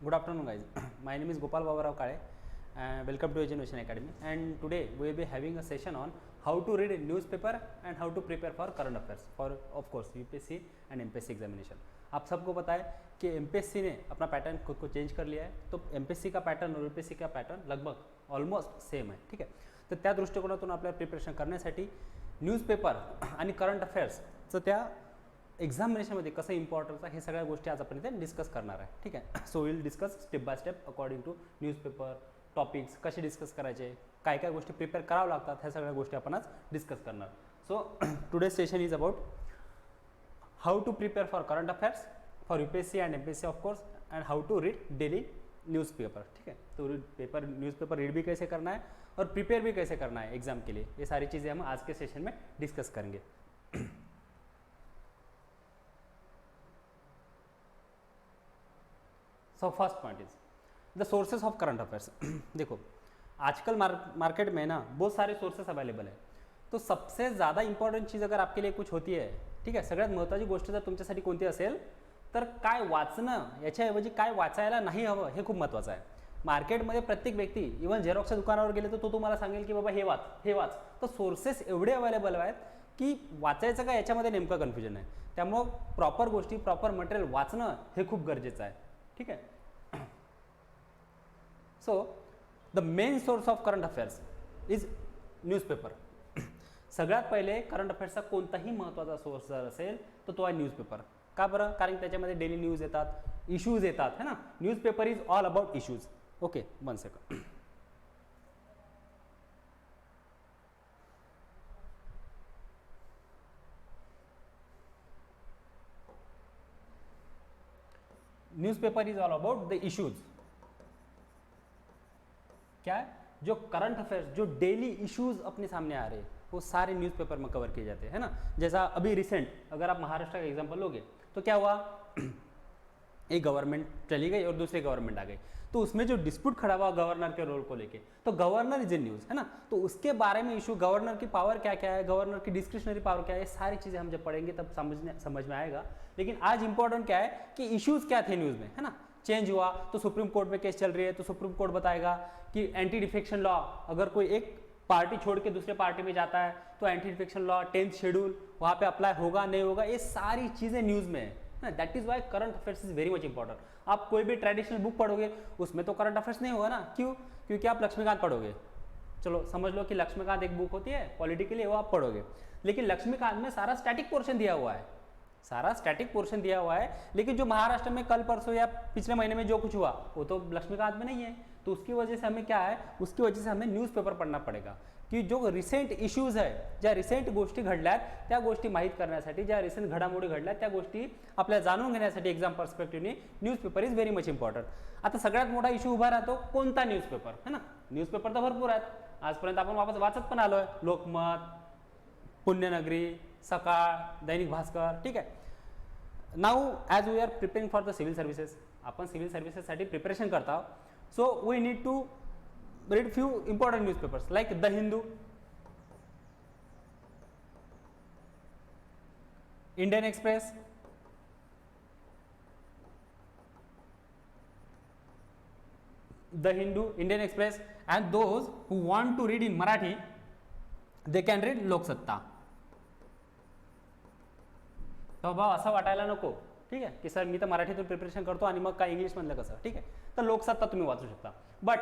Good afternoon, guys. My name is Gopal Babarao Kale. Welcome to Education Academy. And today we will be having a session on how to read a newspaper and how to prepare for current affairs for, of course, UPSC and MPSC examination. आप सबको पता है कि MPSC ने अपना pattern खुद को change कर लिया है, तो MPSC का पैटर्न और UPSC का पैटर्न लगभग ऑलमोस्ट सेम आहे. ठीक आहे. तर त्या दृष्टिकोनातून आपल्याला प्रिपरेशन करण्यासाठी न्यूजपेपर आणि करंट अफेअर्सचं त्या एक्झामिनेशनमध्ये कसं इम्पॉर्टन्स आहे हे सगळ्या गोष्टी आज आपण इथे डिस्कस करणार आहे. ठीक आहे. So will discuss step by step according to newspaper topics कसे डिस्कस करायचे, काय काय गोष्टी प्रिपेअर करावं लागतात, ह्या सगळ्या गोष्टी आपण आज डिस्कस करणार. So today session is about how to prepare for current affairs for UPSC and MPSC of course and how to read daily newspaper. ठीक है. तो न्यूज़पेपर रीड भी कैसे करना है और प्रिपेयर भी कैसे करना है एग्जाम के लिए, ये सारी चीज़ें हम आज के सेशन में डिस्कस करेंगे. So first point is the sources of current affairs. देखो आजकल मार्केट में ना बहुत सारे सोर्सेस अवेलेबल है. तो सबसे ज़्यादा इंपॉर्टंट चीज़ अगर आपके लिए कुछ होती है, ठीक आहे, सगळ्यात महत्त्वाची गोष्ट जर तुमच्यासाठी कोणती असेल तर काय वाचणं, याच्याऐवजी काय वाचायला नाही हवं हे खूप महत्त्वाचं आहे. मार्केटमध्ये प्रत्येक व्यक्ती इव्हन झेरॉक्सच्या दुकानावर गेले तर तो तुम्हाला सांगेल की बाबा हे वाच हे वाच. तर सोर्सेस एवढे अवेलेबल आहेत की वाचायचं का याच्यामध्ये नेमकं कन्फ्युजन आहे. त्यामुळं प्रॉपर गोष्टी प्रॉपर मटेरियल वाचणं हे खूप गरजेचं आहे. ठीक आहे. So the main source of current affairs is newspaper. सगळ्यात पहिले करंट अफेअर्सचा कोणताही महत्त्वाचा सोर्स जर असेल तर तो आहे न्यूजपेपर. का बरं? कारण त्याच्यामध्ये डेली न्यूज येतात, इश्यूज येतात, है ना. Newspaper is all about issues. Okay, 1 second. Newspaper is all about the issues. क्या है? जो करंट अफेयर्स, जो डेली इश्यूज अपने सामने आ रहे हैं वो सारे न्यूज़पेपर में कवर किए जाते हैं, है ना. जैसा अभी रिसेंट अगर आप महाराष्ट्र का एग्जांपल लोगे तो क्या हुआ, एक गवर्नमेंट चली गई और दूसरी गवर्नमेंट आ गई, तो उसमें जो डिस्प्यूट खड़ा हुआ गवर्नर के रोल को लेके, तो गवर्नर इज ए न्यूज़, है ना. तो उसके बारे में इशू, गवर्नर की पावर क्या क्या है, गवर्नर की डिस्क्रिशनरी पावर क्या है, ये सारी चीज़ें हम जब पढ़ेंगे तब समझ में आएगा. लेकिन आज इंपॉर्टेंट क्या है कि इश्यूज़ क्या थे न्यूज़ में, है ना. चेंज हुआ तो सुप्रीम कोर्ट में केस चल रही है तो सुप्रीम कोर्ट बताएगा कि एंटी डिफेक्शन लॉ, अगर कोई एक पार्टी छोड़ के दूसरे पार्टी में जाता है तो anti defection law 10th schedule वहाँ पे अप्लाई होगा नहीं होगा, ये सारी चीज़ें न्यूज़ में है. That is why current affairs is very much important. आप कोई भी ट्रेडिशनल बुक पढ़ोगे उसमें तो करंट अफेयर्स नहीं होगा ना. क्यों? क्योंकि आप लक्ष्मीकांत पढ़ोगे. चलो समझ लो कि लक्ष्मीकांत एक बुक होती है पॉलिटिकली, वो आप पढ़ोगे. लेकिन लक्ष्मीकांत में सारा स्टैटिक पोर्शन दिया हुआ है, सारा स्टैटिक पोर्शन दिया हुआ है. लेकिन जो महाराष्ट्र में कल परसों या पिछले महीने में जो कुछ हुआ वो तो लक्ष्मीकांत में नहीं है. तो उसकी वजह से हमें क्या है, उसकी वजह से हमें न्यूजपेपर पढ़ना पडेगा की जो रिसेंट इश्यूज आहे, ज्या रिसेंट गोष्टी घडल्यात त्या गोष्टी माहीत करण्यासाठी, ज्या रिसेंट घडामोडी घडल्यात त्या गोष्टी आपल्याला जाणून घेण्यासाठी एक्झाम पर्स्पेक्टिव्हनी newspaper is very much important. आता सगळ्यात मोठा इश्यू उभा राहतो कोणता न्यूजपेपर, है ना. न्यूजपेपर तर भरपूर आहेत, आजपर्यंत आपण वाचत पण आलोय. लोकमत, पुण्यनगरी, सकाळ, दैनिक भास्कर. ठीक आहे. Now as we are preparing for the civil services, आपण सिव्हिल सर्व्हिसेससाठी प्रिपरेशन करता आहोत. So we need to read few important newspapers like The Hindu, Indian Express, The Hindu, Indian Express, and those who want to read in Marathi they can read Loksatta. तो बाबा असं वाटायला नको, ठीक आहे, की सर मी तर मराठीतून प्रिपरेशन करतो आणि मग काय इंग्लिशमधलं कसं. ठीक आहे. तर लोकसत्ता तुम्ही वाचू शकता. बट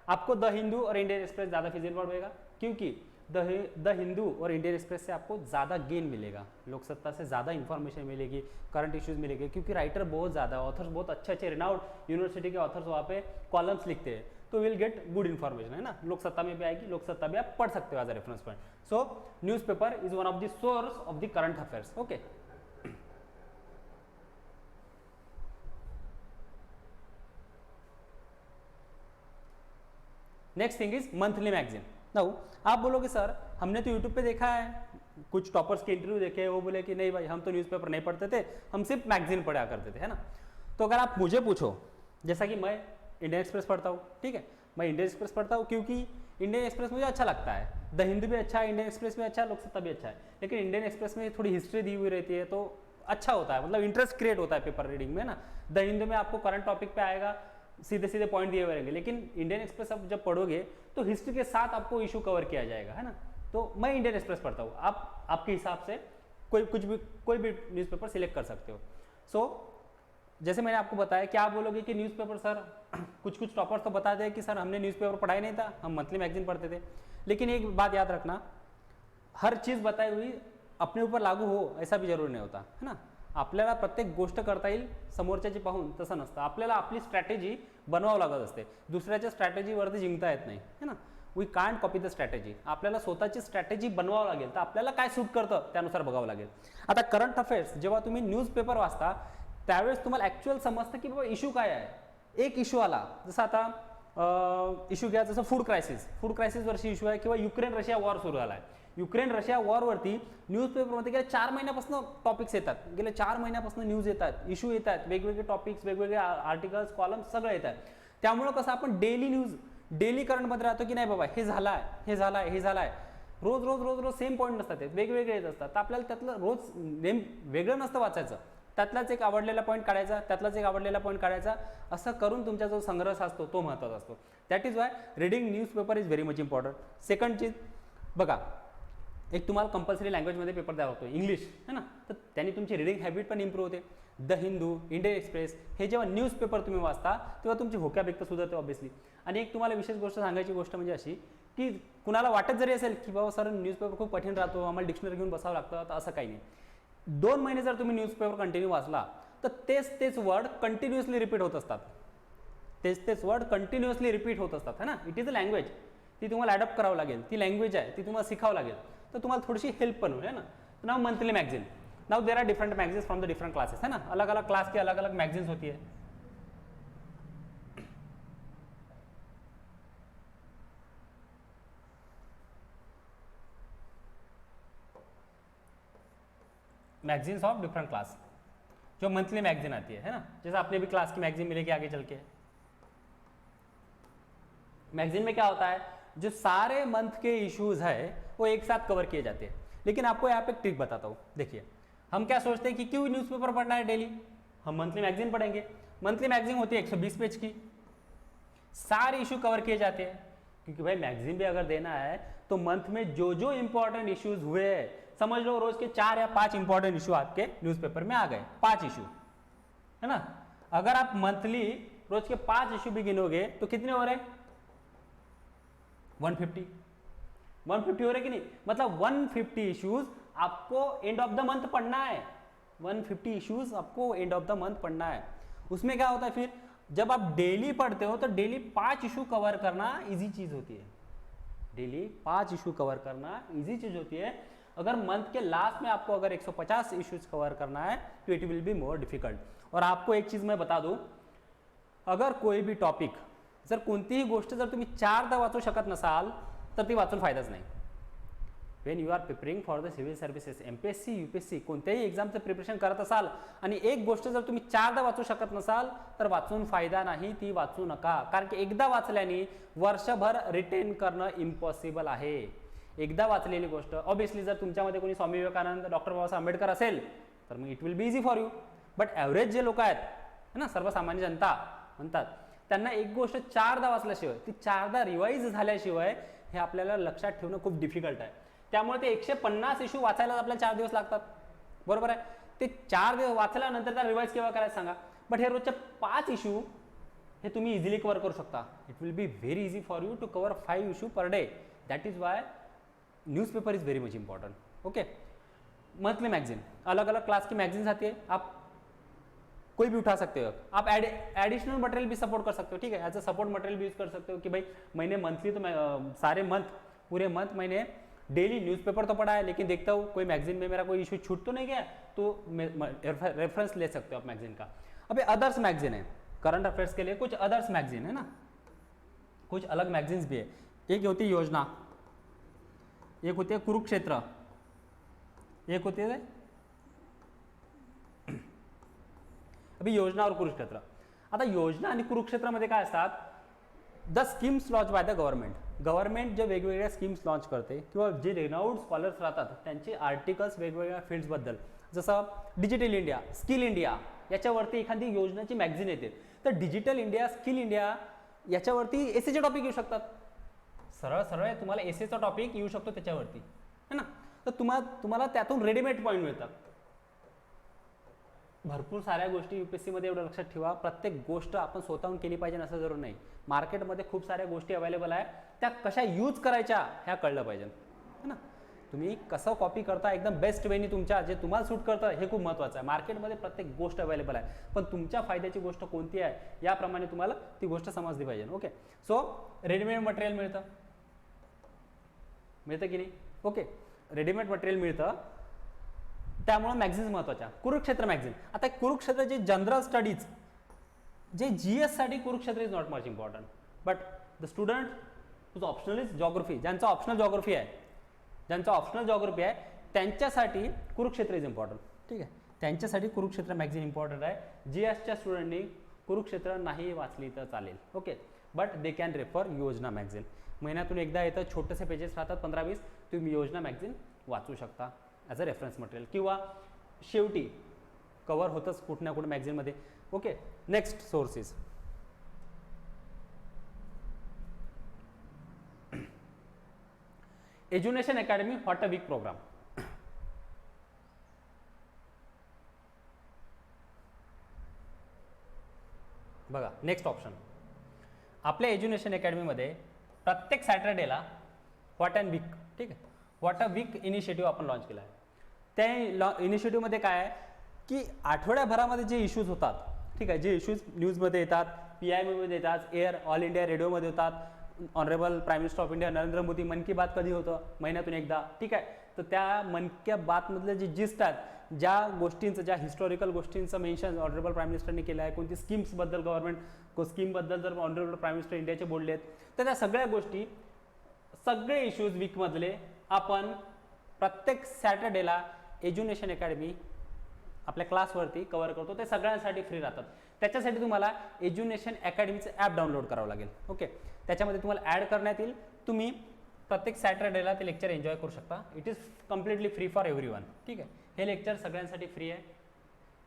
आपको द हिंदू और इंडियन एक्सप्रेस ज़्यादा फिजिबल पड़ेगा क्योंकि द हिंदू और इंडियन एक्सप्रेस से आपको ज़्यादा गेन मिलेगा, लोकसत्ता से ज़्यादा इन्फॉर्मेशन मिलेगी, करंट इश्यूज मिलेंगे, क्योंकि राइटर बहुत ज़्यादा, ऑथर्स बहुत अच्छे अच्छे रिनाउड यूनिवर्सिटी के ऑथर्स वहाँ पे कॉलम्स लिखते हैं, तो विल गेट गुड इन्फॉर्मेशन, है ना. लोकसत्ता में भी आएगी, लोकसत्ता भी आप पढ़ सकते हो as a reference point. So newspaper is one of the source of the current affairs. Okay. Next thing is monthly magazine. Now आप बोलोगे सर हमने तो यूट्यूब पे देखा है, कुछ टॉपर्स के इंटरव्यू देखे, वो बोले कि नहीं भाई हम तो न्यूज़पेपर नहीं पढ़ते थे, हम सिर्फ मैगजीन पढ़ा करते थे, है ना. तो अगर आप मुझे पूछो, जैसा कि मैं इंडियन एक्सप्रेस पढ़ता हूँ, ठीक है, मैं इंडियन एक्सप्रेस पढ़ता हूँ क्योंकि इंडियन एक्सप्रेस मुझे अच्छा लगता है, द हिंदू भी अच्छा है, इंडियन एक्सप्रेस भी अच्छा है, लोकसत्ता भी अच्छा है. लेकिन इंडियन एक्सप्रेस में थोड़ी हिस्ट्री दी हुई रहती है तो अच्छा होता है, मतलब इंटरेस्ट क्रिएट होता है पेपर रीडिंग में ना. द हिंदू में आपको करंट टॉपिक पे आएगा, सीधे सीधे पॉइंट दिए हुए रहेंगे, लेकिन इंडियन एक्सप्रेस आप जब पढ़ोगे तो हिस्ट्री के साथ आपको इशू कवर किया जाएगा, है ना। तो मैं इंडियन एक्सप्रेस पढ़ता हूँ, आप आपके हिसाब से कोई भी न्यूज़पेपर सिलेक्ट कर सकते हो। सो जैसे मैंने आपको बताया, क्या आप बोलोगे कि न्यूज़पेपर सर कुछ टॉपर्स तो बता दें कि सर हमने न्यूज़पेपर पढ़ा ही नहीं था, हम मंथली मैगजीन पढ़ते थे। लेकिन एक बात याद रखना, हर चीज़ बताई हुई अपने ऊपर लागू हो ऐसा भी जरूरी नाही होता, है ना। आपल्याला प्रत्येक गोष्ट करता येईल समोरच्याची पाहून, तसं नसतं। आपल्याला आपली स्ट्रॅटेजी बनवावं लागत असते, दुसऱ्याच्या स्ट्रॅटेजीवरती जिंकता येत नाही, है ना। We can't copy the strategy, आपल्याला स्वतःची स्ट्रॅटेजी बनवावं लागेल, तर आपल्याला काय सूट करतं त्यानुसार बघावं लागेल। आता करंट अफेअर्स जेव्हा तुम्ही न्यूजपेपर वाचता त्यावेळेस तुम्हाला ॲक्च्युअल समजतं की बाबा इशू काय आहे। एक इशू आला, जसं आता इशू घ्या, जसं फूड क्रायसिस वर्षी इशू आहे, किंवा युक्रेन रशिया वॉर सुरू झाला आहे। युक्रेन रशिया वॉरवरती न्यूजपेपरमध्ये गेल्या 4 महिन्यापासून टॉपिक्स येतात, गेल्या 4 महिन्यापासून न्यूज येतात, इशू येतात, वेगवेगळे टॉपिक्स, वेगवेगळे आर्टिकल्स, कॉलम्स सगळं येतात। त्यामुळं कसं आपण डेली करंटमध्ये राहतो की नाही बाबा हे झालाय, रोज सेम पॉईंट नसतात, ते वेगवेगळे येत असतात। तर आपल्याला त्यातलं रोज वेगळं नसतं वाचायचं, त्यातलाच एक आवडलेला पॉईंट काढायचा, असं करून तुमचा जो संग्रह असतो तो महत्त्वाचा असतो। That is Y reading newspaper is very much important. Second चीज बघा, एक तुम्हाला कंपल्सरी लँग्वेजमध्ये पेपर द्यावा लागतो, इंग्लिश, है ना। तर त्यांनी तुमची रीडिंग हॅबिट पण इम्प्रूव्ह होते। द हिंदू, इंडियन एक्सप्रेस हे जेव्हा न्यूजपेपर तुम्ही वाचता तेव्हा तुमची व्होकॅब एक तर सुधारते ऑब्व्हियसली। आणि एक तुम्हाला विशेष गोष्ट सांगायची गोष्ट म्हणजे अशी की कुणाला वाटत जरी असेल की बाबा सर न्यूजपेपर खूप कठीण राहतो, आम्हाला डिक्शनरी घेऊन बसावं लागतं, तर असं काही नाही। 2 महिने जर तुम्ही न्यूजपेपर कंटिन्यू वाचला तर तेच वर्ड कंटिन्युअसली रिपीट होत असतात, है ना। इट इज अ लँग्वेज, ती तुम्हाला ॲडॉप्ट करावं लागेल, ती लँग्वेज आहे, ती तुम्हाला शिकावं लागेल, तर तुम्हाला थोडीशी हेल्प पण होईल, है ना। Now monthly magazine, now there are different magazines from the different classes, है ना। अलग अलग क्लास की अलग अलग मैगजीन्स होती है। मैगजीन्स ऑफ डिफरेंट क्लास, जो मंथली मैगजीन आती है ना। जैसे आपने भी क्लास की मैगजीन मिलेगी आगे चल के। मैगजीन में क्या होता है, जो सारे मंथ के इश्यूज है वो एक साथ कवर किए जाते हैं। लेकिन आपको यहाँ पे एक ट्रिक बताता हूँ, देखिए हम क्या सोचते हैं कि क्यों न्यूज़पेपर पढ़ना है डेली, हम मंथली मैगजीन पढ़ेंगे। मंथली मैगजीन होती है 120 पेज की, सारे इशू कवर किए जाते हैं, क्योंकि भाई मैगजीन भी अगर देना है तो मंथ में जो इंपॉर्टेंट इश्यूज हुए, समझ लो रोज के 4 या 5 इंपॉर्टेंट इशू आपके न्यूज़पेपर में आ गए, 5 इशू, है ना। अगर आप मंथली रोज के 5 इशू भी गिनोगे तो कितने हो रहे, 150 हो रहे कि नहीं। मतलब 150 इश्यूज आपको एंड ऑफ द मंथ पढ़ना है, 150 इश्यूज आपको एंड ऑफ द मंथ पढ़ना है। उसमें क्या होता है फिर, जब आप डेली पढ़ते हो तो डेली 5 इशू कवर करना इजी चीज होती है, डेली 5 इशू कवर करना इजी चीज होती है। अगर मंथ के लास्ट में आपको अगर 150 इश्यूज कवर करना है तो it will be more difficult. और आपको एक चीज मैं बता दूं, अगर कोई भी टॉपिक, जर कोणतीही गोष्ट जर तुम्ही 4दा वाचू शकत नसाल तर ती वाचून फायदाच नाही। When you are preparing for the civil services, MPSC UPSC कोणत्याही एक्झामचं प्रिपरेशन करत असाल आणि एक गोष्ट जर तुम्ही 4दा वाचू शकत नसाल तर वाचून फायदा नाही, ती वाचू नका। कारण की एकदा वाचल्याने वर्षभर रिटेन करणं इम्पॉसिबल आहे। एकदा वाचलेली गोष्ट, ऑब्वियसली जर तुमच्यामध्ये कोणी स्वामी विवेकानंद, डॉक्टर बाबासाहेब आंबेडकर असेल तर मग it will be easy for you. But average जे लोक आहेत, है ना, सर्वसामान्य जनता म्हणतात, त्यांना एक गोष्ट 4दा वाचल्याशिवाय, ती 4दा रिवाइज झाल्याशिवाय हे आपल्याला लक्षात ठेवणं खूप डिफिकल्ट आहे। त्यामुळे ते 150 इशू वाचायला आपल्याला 4 दिवस लागतात, बरोबर आहे। ते 4 दिवस वाचल्यानंतर त्या रिवाइज केव्हा करायचं सांगा। बट हे रोजचे 5 इशू हे तुम्ही इझिली कव्हर करू शकता। It will be very easy for you to cover 5 issue per day. That is why newspaper is very much important. Okay, monthly magazine, अलग अलग क्लास की मैगजीन्स आती है, आप कोई भी उठा सकते हो। आप एडिशनल मटेरियल भी सपोर्ट कर सकते हो, ठीक है, एज अ सपोर्ट मटेरियल भी यूज कर सकते हो कि भाई मैंने मंथली तो सारे मंथ, पूरे मंथ मैंने डेली न्यूज़पेपर तो पढ़ा है, लेकिन देखता हूँ कोई मैगजीन में मेरा कोई इशू छूट तो नहीं गया, तो रेफरेंस ले सकते हो आप मैगजीन का। अब अदर्स मैगजीन है, करंट अफेयर्स के लिए कुछ अदर्स मैगजीन है ना, कुछ अलग मैगजीन्स भी है। एक होती है योजना, एक होती है कुरुक्षेत्र, एक होती है अभी योजना और कुरुक्षेत्र। आता योजना आणि कुरुक्षेत्रामध्ये काय असतात, the schemes launch by the government जे वेगवेगळ्या स्कीम्स लॉन्च करते किंवा जे रेनाउड स्कॉलर्स राहतात त्यांचे आर्टिकल्स वेगवेगळ्या फील्ड्सबद्दल, जसं डिजिटल इंडिया, स्किल इंडिया, याच्यावरती एखादी योजनाची मॅगझिन येते, तर डिजिटल इंडिया, स्किल इंडिया याच्यावरती एसेचे टॉपिक येऊ शकतात. सरळ सरळ तुम्हाला एसेचा टॉपिक येऊ शकतो त्याच्यावरती, है ना. तर तुम्हाला त्यातून रेडीमेड पॉईंट मिळतात. भरपूर साऱ्या गोष्टी यूपीएससीमध्ये एवढं लक्षात ठेवा, प्रत्येक गोष्ट आपण स्वतःहून केली पाहिजे असं जरूर नाही. मार्केटमध्ये खूप साऱ्या गोष्टी अवेलेबल आहे, त्या कशा यूज करायच्या ह्या कळलं पाहिजे, है ना. तुम्ही कसं कॉपी करता एकदम बेस्ट वेनी तुमच्या जे तुम्हाला सूट करतं हे खूप महत्त्वाचं आहे. मार्केटमध्ये प्रत्येक गोष्ट अवेलेबल आहे, पण तुमच्या फायद्याची गोष्ट कोणती आहे याप्रमाणे तुम्हाला ती गोष्ट समजली पाहिजे. ओके, सो रेडीमेड मटेरियल मिळतं की नाही. ओके, रेडीमेड मटेरियल मिळतं, त्यामुळे मॅगझिन्स महत्त्वाच्या. कुरुक्षेत्र मॅगझिन, आता कुरुक्षेत्र जे जनरल स्टडीज जे GS साठी Kurukshetra is not much important, but the student whose optional is geography, ज्यांचा ऑप्शनल जॉग्रफी आहे त्यांच्यासाठी कुरुक्षेत्र इज इम्पॉर्टंट. ठीक आहे, त्यांच्यासाठी कुरुक्षेत्र मॅगझिन इम्पॉर्टंट आहे. GSच्या स्टुडंटनी कुरुक्षेत्र नाही वाचली तर चालेल. Okay, but they can refer योजना मॅगझिन. महिन्यातून एकदा येतं, छोटेसे पेजेस राहतात 15-20, तुम्ही योजना मॅगझिन वाचू शकता ॲज अ रेफरन्स मटेरियल, किंवा शेवटी कवर होतंच कुठं ना कुठं मॅगझिनमध्ये. Okay, next sources. Edunation Academy what a week program. बघा, नेक्स्ट ऑप्शन. आपल्या एज्युनेशन अकॅडमीमध्ये प्रत्येक सॅटर्डेला व्हॉट अँड वीक, ठीक आहे, व्हॉट अ वीक इनिशिएटिव्ह आपण लॉन्च केला आहे. त्या इनिशिएटिव्हमध्ये काय आहे की आठवड्याभरामध्ये जे इश्यूज होतात, ठीक आहे, जे इश्यूज न्यूजमध्ये येतात, PIBमध्ये येतात, एअर ऑल इंडिया रेडिओमध्ये होतात, honourable prime minister of India Narendra Modi मन की बात कधी होतं, महिन्यातून एकदा. ठीक आहे, तर त्या मन की बातमधले जे जिस्ट आहेत, ज्या गोष्टींचं, ज्या हिस्टॉरिकल गोष्टींचं मेन्शन ऑनरेबल प्राईम मिनिस्टरने केलं आहे, कोणती स्कीम्सबद्दल, गव्हर्नमेंट स्कीमबद्दल जर ऑनरेबल प्राईम मिनिस्टर इंडियाचे बोलले आहेत, तर त्या सगळ्या गोष्टी, सगळे इश्यूज वीकमधले आपण प्रत्येक सॅटर्डेला एज्युनेशन अकॅडमी आपल्या क्लासवरती कव्हर करतो. ते सगळ्यांसाठी फ्री राहतात. त्याच्यासाठी तुम्हाला एज्युनेशन अकॅडमीचं ॲप डाउनलोड करावं लागेल. ओके, त्याच्यामध्ये तुम्हाला ॲड करण्यात येईल. तुम्ही प्रत्येक सॅटर्डेला ते लेक्चर एन्जॉय करू शकता. It is completely free for everyone. ठीक आहे, हे लेक्चर सगळ्यांसाठी फ्री आहे,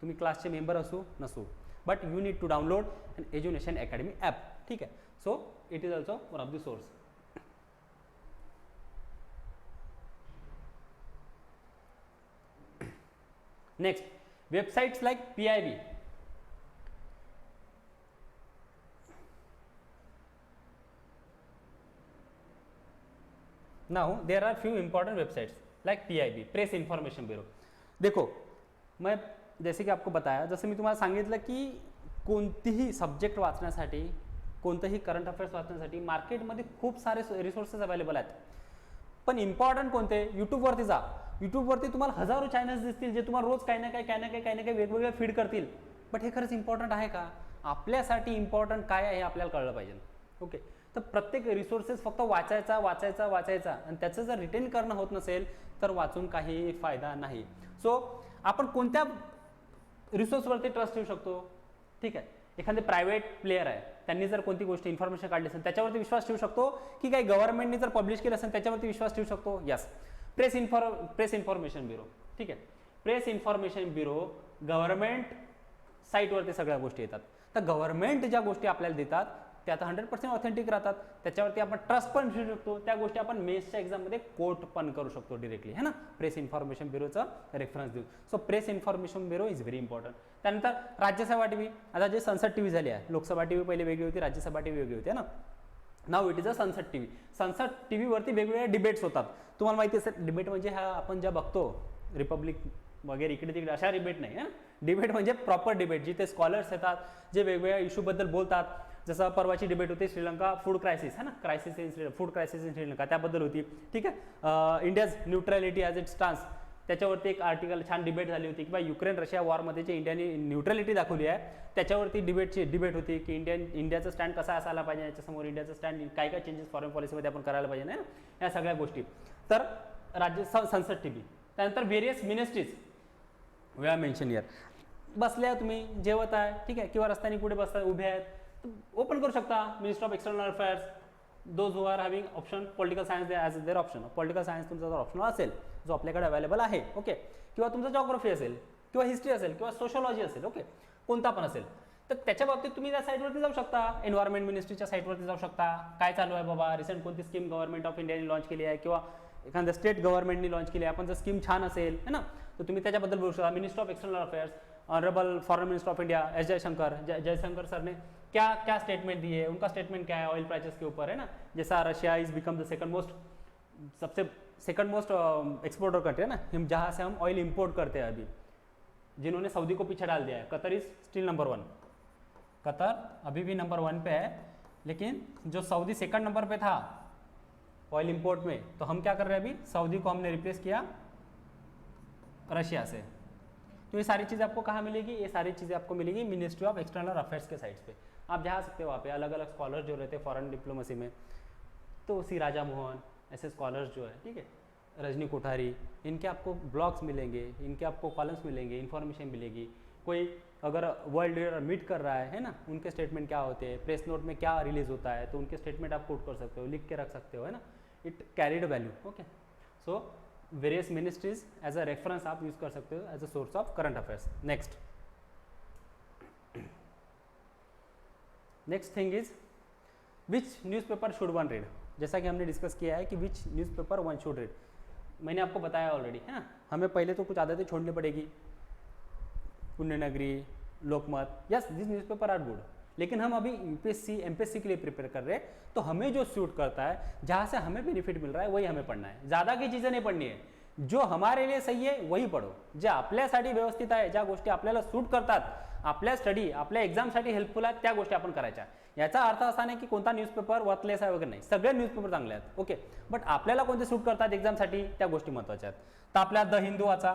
तुम्ही क्लासचे मेंबर असू नसू, but you need to download an Edunation Academy app. ठीक आहे, so it is also one of the source. Next, websites like PIB. Now there are few important websites like PIB, press information bureau. देखो, मैं जैसे की आपको बताया, जसं मी तुम्हाला सांगितलं की कोणतीही सब्जेक्ट वाचण्यासाठी, कोणतंही करंट अफेअर्स वाचण्यासाठी मार्केटमध्ये खूप सारे रिसोर्सेस अवेलेबल आहेत, पण इम्पॉर्टंट कोणते? यूट्यूबवरती जा. यूट्यूबवरती तुम्हाला हजारो चॅनल्स दिसतील जे तुम्हाला रोज काही ना काही वेगवेगळे फीड करतील, बट हे खरंच इम्पॉर्टंट आहे का? आपल्यासाठी इम्पॉर्टंट काय आहे हे आपल्याला कळलं पाहिजे. ओके, तर प्रत्येक रिसोर्सेस फक्त वाचायचा आणि त्याचं जर रिटेन करणं होत नसेल तर वाचून काही फायदा नाही. सो आपण कोणत्या रिसोर्सवरती ट्रस्ट ठेवू शकतो? ठीक आहे, एखादे प्रायव्हेट प्लेयर आहे, त्यांनी जर कोणती गोष्ट इन्फॉर्मेशन काढली असेल त्याच्यावरती विश्वास ठेवू शकतो, की काही गव्हर्नमेंटने जर पब्लिश केलं असेल त्याच्यावरती विश्वास ठेवू शकतो? यस. Press information bureau. ठीक आहे, प्रेस इन्फॉर्मेशन ब्युरो गव्हर्नमेंट साईटवरती सगळ्या गोष्टी येतात. तर गव्हर्नमेंट ज्या गोष्टी आपल्याला देतात त्या आता 100% ऑथेंटिक राहतात, त्याच्यावरती आपण ट्रस्ट पण ठेवू शकतो. त्या गोष्टी आपण मेन्सच्या एक्झाममध्ये कोट पण करू शकतो डिरेक्टली, है ना, प्रेस इन्फॉर्मेशन ब्युरोचा रेफरन्स देऊ. सो press information bureau is very important. त्यानंतर राज्यसभा टीव्ही. आता जे सनसेट टीव्ही झाली आहे, लोकसभा टीव्ही पहिले वेगळी होती, राज्यसभा टीव्ही वेगळी होती, है ना. Now it is a Sansad TV. सनसेट टीव्हीवरती वेगवेगळे डिबेट्स होतात. तुम्हाला माहिती असेल, डिबेट म्हणजे हा आपण ज्या बघतो रिपब्लिक वगैरे इकडे तिकडे अशा डिबेट नाही. डिबेट म्हणजे प्रॉपर डिबेट, जिथे स्कॉलर्स येतात, जे वेगवेगळ्या इश्यूबद्दल बोलतात. जसं परवाची डिबेट होती श्रीलंका फूड क्रायसिस, है ना, फूड क्रायसिस इन श्रीलंका, त्याबद्दल होती. ठीक आहे, India's neutrality as it stance, त्याच्यावरती एक आर्टिकल छान डिबेट झाली होती. किंवा युक्रेन रशिया वॉरमध्ये जे इंडियाने न्यूट्रॅलिटी दाखवली आहे त्याच्यावरती डिबेट होती की इंडियाचं स्टँड कसा असायला पाहिजे, याच्यासमोर इंडियाचं स्टँड काय काय चेंजेस फॉरेन पॉलिसीमध्ये आपण करायला पाहिजे ना, या सगळ्या गोष्टी. तर सनसेट टीव्ही. त्यानंतर various ministries we are mention here. बसल्या तुम्ही जेवत आहे, ठीक आहे, किंवा रस्त्याने कुठे बसता उभे आहेत, ओपन करू शकता minister of external affairs. Those who are having option political science as their option. Political science तुमचा जर ऑप्शन असेल जो आपल्याकडे अवेलेबल आहे, ओके, किंवा तुमचा जॉग्राफी असेल, किंवा हिस्ट्री असेल, किंवा सोशोलॉजी असेल, ओके, कोणता पण असेल, तर त्याच्या बाबतीत तुम्ही त्या साईटवरती जाऊ शकता, एन्व्हायरमेंट मिनिस्ट्रीच्या साईटवरती जाऊ शकता, काय चालू आहे बाबा, रिसेंट कोणती स्कीम गव्हर्नमेंट ऑफ इंडियाने लॉन्च केली आहे किंवा एखाद्या स्टेट गव्हर्नमेंटनी लॉन्च केली आहे, आपण जर स्कीम छान असेल है ना, तर तुम्ही त्याच्याबद्दल बोलू शकता. Minister of external affairs, honourable foreign minister of India S Jaishankar sir ने क्या क्या स्टेटमेंट दी है, उनका स्टेटमेंट क्या है ऑयल प्राइसेस के ऊपर, है ना. जैसा रशिया इज बिकम द सबसे सेकंड मोस्ट एक्सपोर्टर कंट्री है ना, हम जहाँ से हम ऑयल इंपोर्ट करते हैं अभी, जिन्होंने सऊदी को पीछे डाल दिया है. Qatar is still number 1, Qatar अभी भी नंबर 1 पे है, लेकिन जो सऊदी सेकंड नंबर पे था ऑयल इंपोर्ट में, तो हम क्या कर रहे हैं अभी, सऊदी को हमने रिप्लेस किया रशिया से. तो ये सारी चीज़ें आपको कहाँ मिलेगी, ये सारी चीज़ें आपको मिलेगी मिनिस्ट्री ऑफ एक्सटर्नल अफेयर्स के साइट्स पे. आप जा सकते हो वहाँ पे, अलग अलग स्कॉलर जो रहते हैं फॉरेन डिप्लोमेसी में, तो सी राजा मोहन ऐसे स्कॉलर्स जो है, ठीक है, रजनी कोठारी, इनके आपको ब्लॉग्स मिलेंगे, इनके आपको कॉलम्स मिलेंगे, इन्फॉर्मेशन मिलेगी. कोई अगर वर्ल्ड लीडर मीट कर रहा है ना, उनके स्टेटमेंट क्या होते हैं, प्रेस नोट में क्या रिलीज होता है, तो उनके स्टेटमेंट आप कोट कर सकते हो, लिख के रख सकते हो, है ना. It carried value. Okay, so various ministries as a reference आप यूज कर सकते हो as a source of current affairs. Next thing is which newspaper should one read. जैसा कि हमने डिस्कस किया है कि which newspaper one should read, मैंने आपको बताया ऑलरेडी, है ना. हमें पहले तो कुछ आदतें छोड़नी पड़ेगी, Punyanagari, Lokmat, yes this newspaper are good, लेकिन हम अभी यूपीएससी एमपीएससी के लिए प्रिपेयर कर रहे हैं, तो हमें जो सूट करता है, जहाँ से हमें बेनिफिट मिल रहा है वही हमें पढ़ना है. ज़्यादा की चीज़ें नहीं पढ़नी है, जो हमारे लिए सही आहे वही पढो, जे आपल्यासाठी व्यवस्थित आहे, ज्या गोष्टी आपल्याला सूट करतात, आपल्या स्टडी आपल्या एक्झामसाठी हेल्पफुल आहेत, त्या गोष्टी आपण करायच्या. याचा अर्थ असा नाही की कोणता न्यूजपेपर वर्थलेस आहे वगैरे नाही, सगळे न्यूजपेपर चांगले आहेत. ओके, बट आपल्याला कोणते सूट करतात एक्झामसाठी त्या गोष्टी महत्त्वाच्या आहेत. तर आपल्या द हिंदू वाचा,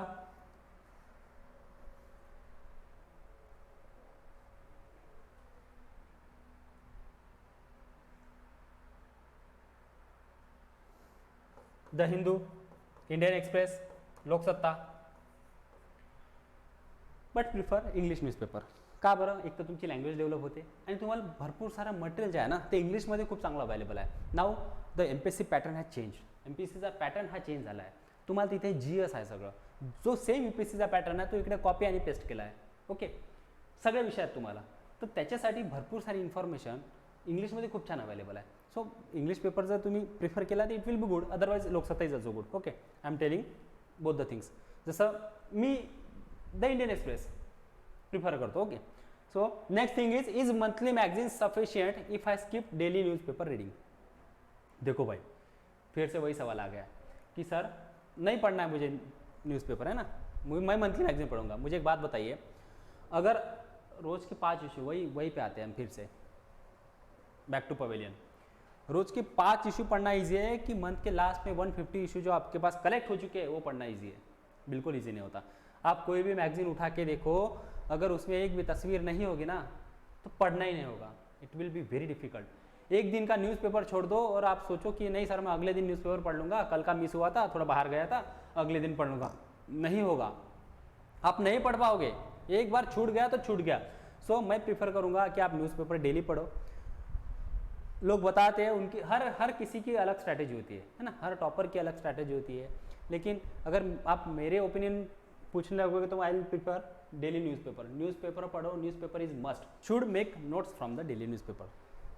the Hindu, Indian express, Loksatta, but prefer English newspaper. का बरं, एक तर तुमची लँग्वेज डेव्हलप होते आणि तुम्हाला भरपूर सारा मटेरियल जे आहे ना ते इंग्लिशमध्ये खूप चांगलं अवेलेबल आहे. Now the MPSC pattern has change, एमपीएससीचा पॅटर्न हा चेंज झाला आहे. तुम्हाला तिथे जीएस आहे सगळं, जो सेम यूपीएससीचा पॅटर्न आहे तो इकडे कॉपी आणि पेस्ट केला आहे. ओके, सगळे विषय आहेत तुम्हाला, तर त्याच्यासाठी भरपूर सारी इन्फॉर्मेशन इंग्लिशमध्ये खूप छान अवेलेबल आहे. सो इंग्लिश पेपर जर तुम्ही प्रिफर केला तर it will be good, otherwise Loksatta is also good. Okay, I am telling both the things. जसं मी द इंडियन एक्सप्रेस प्रिफर करतो. Okay, so next thing is monthly magazine sufficient if I skip daily newspaper reading. देखो भाई, फिर से वही सवाल आ गया कि सर नहीं पढ़ना है मुझे न्यूज़पेपर, है ना, मैं मंथली मैगजीन पढ़ूंगा. मुझे एक बात बताइए, अगर रोज़ के 5 इशू वही पे आते हैं हम फिर से बैक टू पवेलियन, रोज़ के 5 इशू पढ़ना ईजी है कि मंथ के लास्ट में 150 इशू जो आपके पास कलेक्ट हो चुके हैं वो पढ़ना ईजी है? बिल्कुल ईजी नहीं होता. आप कोई भी मैगजीन उठा के देखो, अगर उसमें एक भी तस्वीर नहीं होगी ना तो पढ़ना ही नहीं होगा. It will be very difficult. एक दिन का न्यूज़पेपर छोड़ दो और आप सोचो कि नहीं सर मैं अगले दिन न्यूज़पेपर पढ़ लूँगा, कल का मिस हुआ था, थोड़ा बाहर गया था, अगले दिन पढ़ लूँगा, नहीं होगा, आप नहीं पढ़ पाओगे. एक बार छूट गया तो छूट गया. सो मैं प्रीफर करूँगा कि आप न्यूज़पेपर डेली पढ़ो. लोग बताते हैं उनकी हर किसी की अलग स्ट्रैटेजी होती है ना, हर टॉपर की अलग स्ट्रैटेजी होती है, लेकिन अगर आप मेरे ओपिनियन पूछने लगोगे तो I will prefer daily newspaper. Newspaper पढ़ो, newspaper is must. Should make notes from the daily newspaper.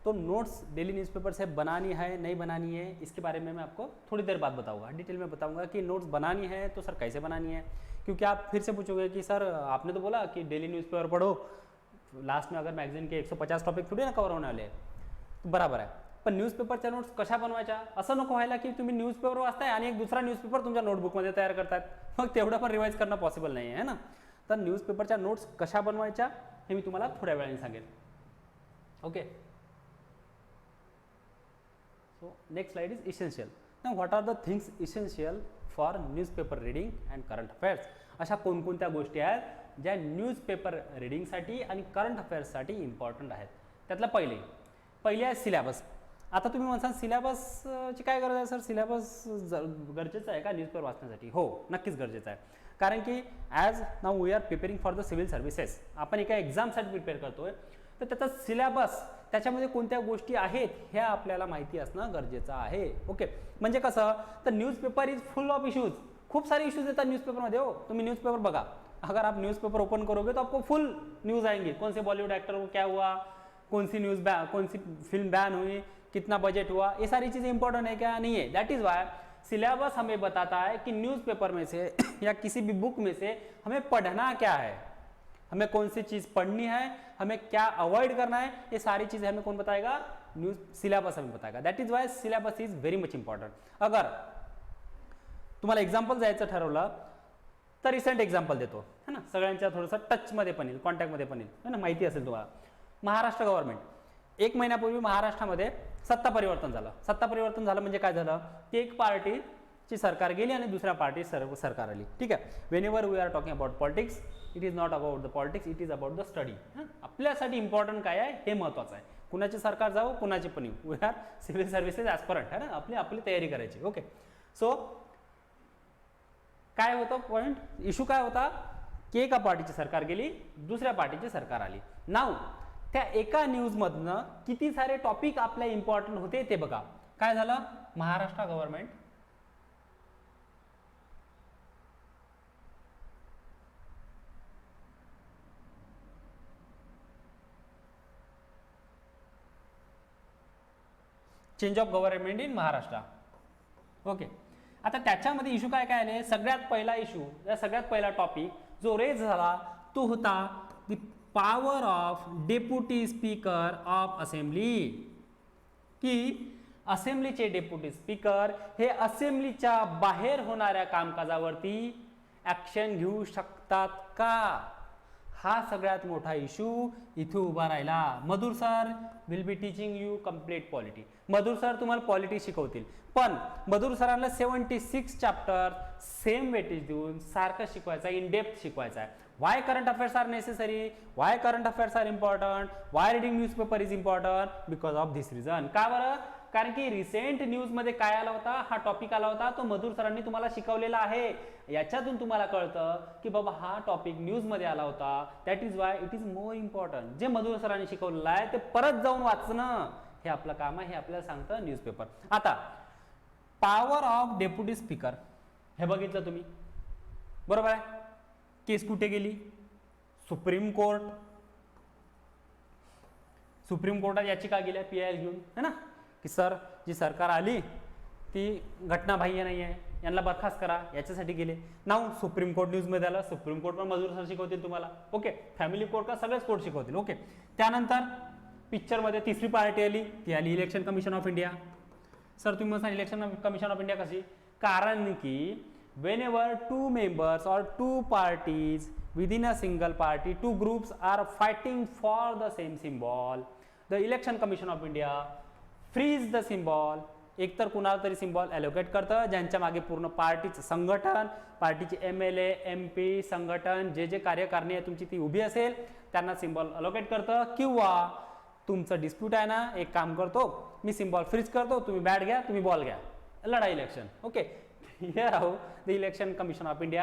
तो नोट्स डेली न्यूज़पेपर से बनानी है नहीं बनानी है, इसके बारे में मैं आपको थोड़ी देर बाद बताऊंगा, डिटेल में बताऊंगा कि नोट्स बनानी है तो सर कैसे बनानी है. क्योंकि आप फिर से पूछोगे कि सर आपने तो बोला कि डेली न्यूज़पेपर पढ़ो, लास्ट में अगर मॅगझिन के 150 टॉपिक थोडी ना कवर होने वाले, तो बराबर आहे. पण न्यूजपेपरच्या नोट्स कशा बनवायच्या, असं नको व्हायला की तुम्ही न्यूजपेपर वाचताय आणि एक दुसरा न्यूजपेपर तुमच्या नोटबुकमध्ये तयार करतायत, मग तेवढं पण रिवाइज करणं पॉसिबल नाही आहे ना. तर न्यूजपेपरच्या नोट्स कशा बनवायच्या हे मी तुम्हाला थोड्या वेळाने सांगेन. Okay, so next slide is essential. Now what are the things essential for newspaper reading and current affairs. अशा कोणकोणत्या गोष्टी आहेत ज्या न्यूजपेपर रीडिंगसाठी आणि करंट अफेअर्ससाठी इम्पॉर्टंट आहेत. त्यातलं पहिले आहे सिलेबस. आता तुम्ही म्हणसाल सिलेबसची काय गरज आहे सर, सिलेबस गरजेचं आहे का न्यूजपेपर वाचण्यासाठी? हो, नक्कीच गरजेचं आहे. कारण की as now we are preparing for the civil services, आपण एका एक्झामसाठी प्रिपेअर करतोय, तर त्याचा सिलेबस त्याच्यामध्ये कोणत्या गोष्टी आहेत हे आपल्याला माहिती असणं गरजेचं आहे. ओके, म्हणजे कसं, तर newspaper is full of issues. खूप सारे इश्यूज येतात न्यूजपेपरमध्ये. हो, तुम्ही न्यूजपेपर बघा, अगर आप न्यूज़पेपर ओपन करोगे तो आपको फुल न्यूज़ आएंगे, कौन से बॉलीवुड एक्टर को क्या हुआ, कौन सी कौन सी फिल्म बैन हुई, कितना बजट हुआ, ये सारी चीज़ें इंपॉर्टेंट है क्या, नहीं है। दैट इज़ वाई सिलेबस हमें बताता है कि न्यूज़पेपर में से या किसी भी बुक में से हमें पढ़ना क्या है, हमें कौन सी चीज़ पढ़नी है, हमें क्या अवॉइड करना है, ये सारी चीज़ें हमें कौन बताएगा, न्यूज़ सिलेबस हमें बताएगा। That is why syllabus is very much important. अगर तुम्हाला एक्झाम्पल द्यायचं ठरवलं तर रिसेंट एक्झाम्पल देतो, है ना, सगळ्यांच्या थोडंसं टचमध्ये पण येईल, कॉन्टॅक्टमध्ये पण येईल, है ना, माहिती असेल तुम्हाला। महाराष्ट्र गव्हर्नमेंट 1 महिन्यापूर्वी महाराष्ट्रामध्ये सत्ता परिवर्तन झालं। सत्ता परिवर्तन झालं म्हणजे काय झालं की एक पार्टीची सरकार गेली आणि दुसऱ्या पार्टी सरकार आली, ठीक आहे। When we are talking about politics, it is not about the politics, it is about the study. आपल्यासाठी इंपॉर्टंट काय आहे हे महत्त्वाचं आहे, कुणाची सरकार जाऊ कुणाची पण येऊ, we are civil services aspirant, है ना, आपली तयारी करायची। ओके, सो काय होतं पॉइंट, इशू काय होता की एका पार्टीची सरकार गेली दुसऱ्या पार्टीची सरकार आली। नाव त्या एका न्यूजमधनं किती सारे टॉपिक आपल्या इम्पॉर्टंट होते ते बघा। काय झालं, Maharashtra government change of government in Maharashtra. Okay, आता त्याच्यामध्ये इशू काय काय आले, सगळ्यात पहिला इशू या सगळ्यात पहिला टॉपिक जो रेज झाला तो होता the power of deputy speaker of assembly, की असेंब्लीचे डेप्युटी स्पीकर हे असेंब्लीच्या बाहेर होणाऱ्या कामकाजावरती ॲक्शन घेऊ शकतात का, हा सगळ्यात मोठा इशू इथे उभा राहिला। Madhur sir will be teaching you complete polity, Madhur sir तुम्हाला पॉलिटी शिकवतील, पण मधुर सरांना 76 चॅप्टर सेम वेटेज देऊन सारखं शिकवायचं, इन डेप्थ शिकवायचं आहे। Why current affairs are necessary, why current affairs are important, why reading newspaper is important, because of this reason. का बरं, कारण की रिसेंट न्यूजमध्ये काय आला होता, हा टॉपिक आला होता, तो मधुर सरांनी तुम्हाला शिकवलेला आहे। याच्यातून तुम्हाला कळतं की बाबा हा टॉपिक न्यूजमध्ये आला होता, that is why it is more important. जे मधुर सरांनी शिकवलेलं आहे ते परत जाऊन वाचणं हे आपलं काम आहे, हे आपल्याला सांगतं न्यूजपेपर। आता पॉवर ऑफ डेप्युटी स्पीकर हे बघितलं तुम्ही, बरोबर आहे। केस कुठे गेली, सुप्रीम कोर्ट, सुप्रीम कोर्टात याचिका गेल्या PIL घेऊन, है ना, की सर जी सरकार आली ती घटनाबाह्य नाही आहे, यांना बरखास्त करा, याच्यासाठी गेले। नाव सुप्रीम कोर्ट न्यूजमध्ये आलं, सुप्रीम कोर्ट पण मधुर सर शिकवतील तुम्हाला, ओके, फॅमिली कोर्ट का सगळेच कोर्ट शिकवतील, ओके। त्यानंतर पिक्चरमध्ये तिसरी पार्टी आली, ती आली election commission of India. Sir तुम्ही मला इलेक्शन कमिशन ऑफ इंडिया कशी, कारण की whenever two members or two parties within a single party, two groups are fighting for the same symbol, the election commission of India freeze the symbol, एकतर कुणाला तरी symbol ॲलोकेट करतं ज्यांच्या मागे पूर्ण पार्टीचं संघटन, पार्टीचे MLA MP संघटन जे जे कार्यकारिणी आहे तुमची ती उभी असेल त्यांना सिम्बॉल अलोकेट करतं, किंवा तुमचं डिस्प्यूट आहे ना, एक काम करतो मी सिम्बॉल फ्रीज करतो, तुम्ही बॅट घ्या तुम्ही बॉल घ्या, लढा election. Okay, here how the election commission of India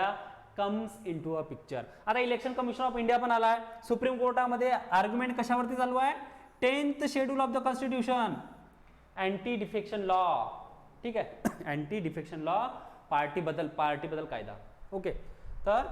comes into a picture। आता इलेक्शन कमिशन ऑफ इंडिया पण आलाय, सुप्रीम कोर्टामध्ये आर्ग्युमेंट कशावरती चालू आहे, 10th schedule of the constitution, anti defection law, ठीक आहे, अँटी डिफेक्शन लॉ, पार्टी बदल कायदा, ओके। तर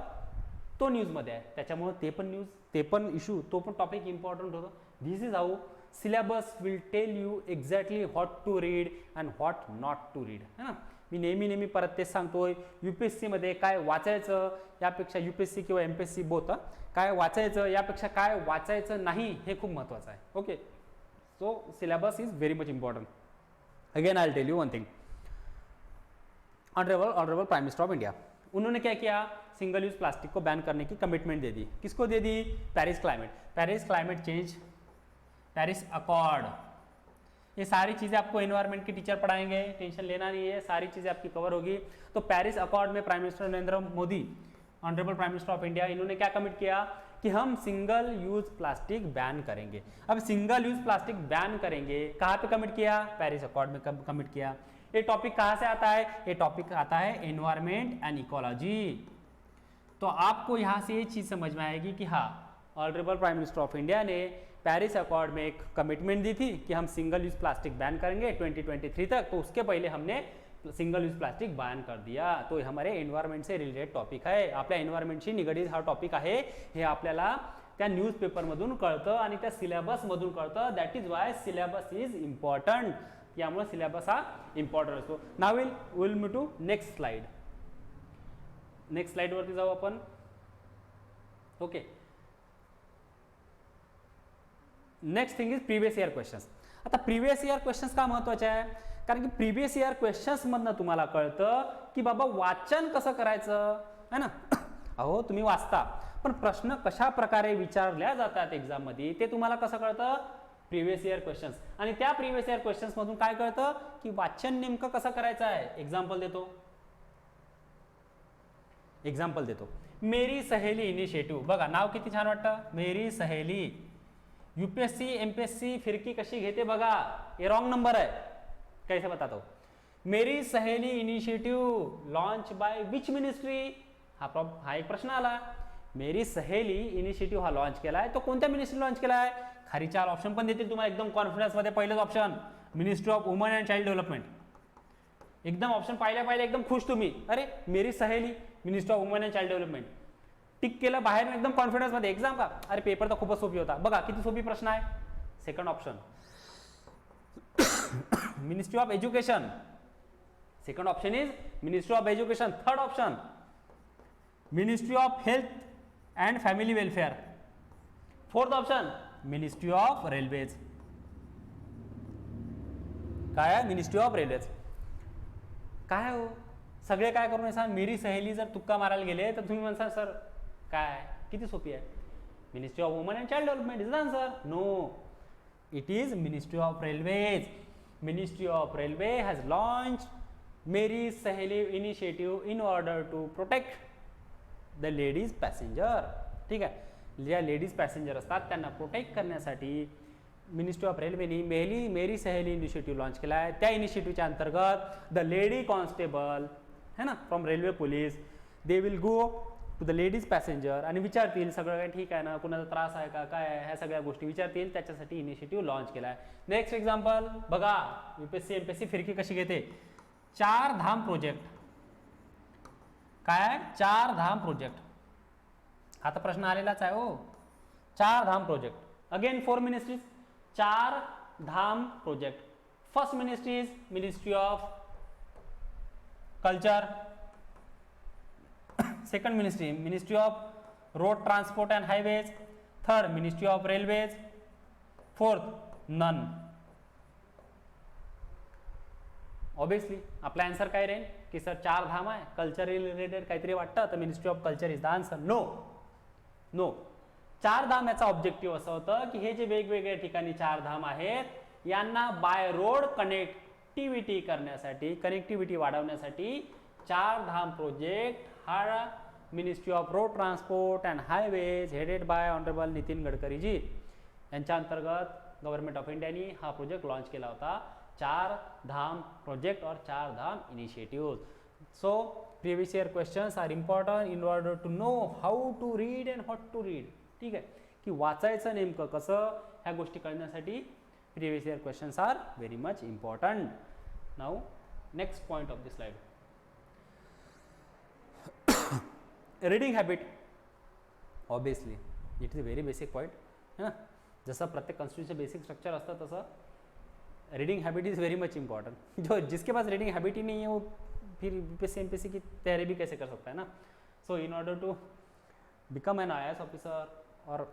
तो न्यूजमध्ये आहे, त्याच्यामुळे ते पण न्यूज, ते पण इशू, तो पण टॉपिक इम्पॉर्टंट होतो। This is how syllabus will tell you exactly what to read and what not to read, है ना। मी नेहमी परत तेच सांगतोय, UPSC मध्ये काय वाचायचं यापेक्षा, UPSC किंवा MPSC बोथ, काय वाचायचं यापेक्षा काय वाचायचं नाही हे खूप महत्त्वाचं आहे, okay. So syllabus is very much important. Again I will tell you one thing, honourable prime minister of India, उन्होंने क्या किया, सिंगल यूज प्लास्टिक को बैन करने की कमिटमेंट दे दी। किसको दे दी, Paris climate change, Paris accord, ये सारी चीज़ें आपको एनवायरनमेंट के टीचर पढ़ाएंगे, टेंशन लेना नहीं है, सारी चीज़ें आपकी कवर होगी। तो पेरिस अकॉर्ड में prime minister Narendra Modi, honourable prime minister of India, इन्होंने क्या कमिट किया कि हम सिंगल यूज प्लास्टिक बैन करेंगे। अब सिंगल यूज प्लास्टिक बैन करेंगे, कहाँ पे कमिट किया, पेरिस अकॉर्ड में कमिट किया। ये टॉपिक कहाँ से आता है, ये टॉपिक आता है एनवायरनमेंट एंड इकोलॉजी। तो आपको यहाँ से ये चीज़ समझ में आएगी कि हाँ, honourable prime minister of India ने पेरिस अकॉर्ड में एक कमिटमेंट दी थी कि हम सिंगल यूज प्लास्टिक बैन करेंगे 2023 तक, तो उसके पहले हमने सिंगल यूज प्लास्टिक बॅन कर दिया. तो हमारे एन्व्हायरमेंट से रिलेटेड टॉपिक आहे. आपल्या एन्व्हायरमेंटशी निगडीत हा टॉपिक आहे. हे आपल्याला त्या न्यूजपेपरमधून कळतं आणि त्या सिलेबसमधून कळतं. That is why syllabus is important. यामुळे सिलेबस हा इम्पॉर्टंट असतो. नाव विल मी टू नेक्स्ट स्लाइड. नेक्स्ट स्लाइडवरती जाऊ आपण. Okay. Next thing is previous year questions. आता प्रिव्हियस इयर क्वेश्चन्स का महत्वाचे आहे? कारण की प्रिव्हियस इयर क्वेश्चन्स मधनं तुम्हाला कळतं की बाबा वाचन कसं करायचं है ना. अहो तुम्ही वाचता पण प्रश्न कशा प्रकारे विचारल्या जातात एक्झाम मध्ये ते तुम्हाला कसं कळतं? Previous year questions. आणि त्या प्रिव्हियस इयर क्वेश्चन्स मधून काय कळतं की वाचन नेमकं कसं करायचं आहे. एक्झाम्पल देतो. मेरी सहेली इनिशिएटिव्ह. बघा नाव किती छान वाटतं, मेरी सहेली. यूपीएससी एमपीएससी फिरकी कशी घेते बघा. ये रॉन्ग नंबर है. कैसे बताता हूं. मेरी Saheli initiative launch by which ministry. हा एक प्रश्न आला. मेरी सहेली इनिशिएटिव्ह हा लॉन्च केलाय तो कोणत्या मिनिस्ट्री लॉन्च केलाय. खाली 4 ऑप्शन पण देतील तुम्हाला एकदम कॉन्फिडन्स मध्ये. पहिलेच option ministry of woman and child development. एकदम ऑप्शन पाहिल्या एकदम खुश तुम्ही. अरे मेरी सहेली ministry of woman and child development tick केलं बाहेर एकदम कॉन्फिडन्स मध्ये. एक्झाम का. अरे पेपर तर खूपच सोपी होता. बघा किती सोपी प्रश्न आहे. Second option ministry of education. Second option is ministry of education. Third option ministry of health and family welfare. Fourth option ministry of railways. काय आहे मिनिस्ट्री ऑफ रेल्वेज. काय हो सगळे काय करून सांग. मेरी सहेली जर तुक्का मारायला गेले तर तुम्ही म्हणसाल सर काय किती सोपी आहे. Ministry of woman and child development is the answer. No, it is ministry of railways. Ministry of railway has launch Meri Saheli initiative in order to protect the ladies passenger. ठीक आहे. ज्या लेडीज पॅसेंजर असतात त्यांना protect करण्यासाठी ministry of रेल्वेनी मेरी Saheli initiative launch केला आहे. त्या इनिशिएटिव्हच्या अंतर्गत द लेडी कॉन्स्टेबल है ना from railway police they will go to the ladies passenger आणि विचारतील सगळं काय ठीक आहे ना, कुणाचा त्रास आहे का काय आहे ह्या सगळ्या गोष्टी विचारतील. त्याच्यासाठी इनिशिएटिव्ह लॉन्च केला आहे. नेक्स्ट एक्झाम्पल बघा. यूपीएससी एमपीएससी फिरकी कशी घेते. 4 धाम प्रोजेक्ट. काय 4 धाम प्रोजेक्ट. हा तर प्रश्न आलेलाच आहे हो. 4 Dham project. Again 4 ministries. 4 Dham project. First ministry is ministry of culture. Second ministry ministry of road transport and highways. Third ministry of railways. Fourth none. Obviously आपला आन्सर काय राहील की सर 4 धाम आहे कल्चर रिलेटेड काहीतरी वाटतं तर ministry of culture is the answer. No 4 Dham याचा objective असं होतं की हे जे वेगवेगळ्या ठिकाणी 4 धाम आहेत यांना बाय रोड कनेक्टिव्हिटी करण्यासाठी कनेक्टिव्हिटी वाढवण्यासाठी 4 धाम प्रोजेक्ट हा ministry of road transport and highways headed by honourable Nitin Gadkari ji यांच्या अंतर्गत गव्हर्नमेंट ऑफ इंडियानी हा प्रोजेक्ट लॉन्च केला होता. 4 धाम प्रोजेक्ट और 4 Dham initiative. So previous year questions are important in order to know how to read and what to read. ठीक आहे की वाचायचं नेमकं कसं ह्या गोष्टी कळण्यासाठी previous year questions are very much important. Now next point of the slide. Reading habit. Obviously it is a very basic point है ना. जसं प्रत्येक कॉन्स्टिट्यूशनचं बेसिक स्ट्रक्चर असतं तसं reading habit is very much important. जो जिसके पास रीडिंग हैबिट ही नहीं है वो फिर यूपीएससी एमपीएससी की तैयारी भी कैसे कर सकता है ना. So in order to become an IAS officer और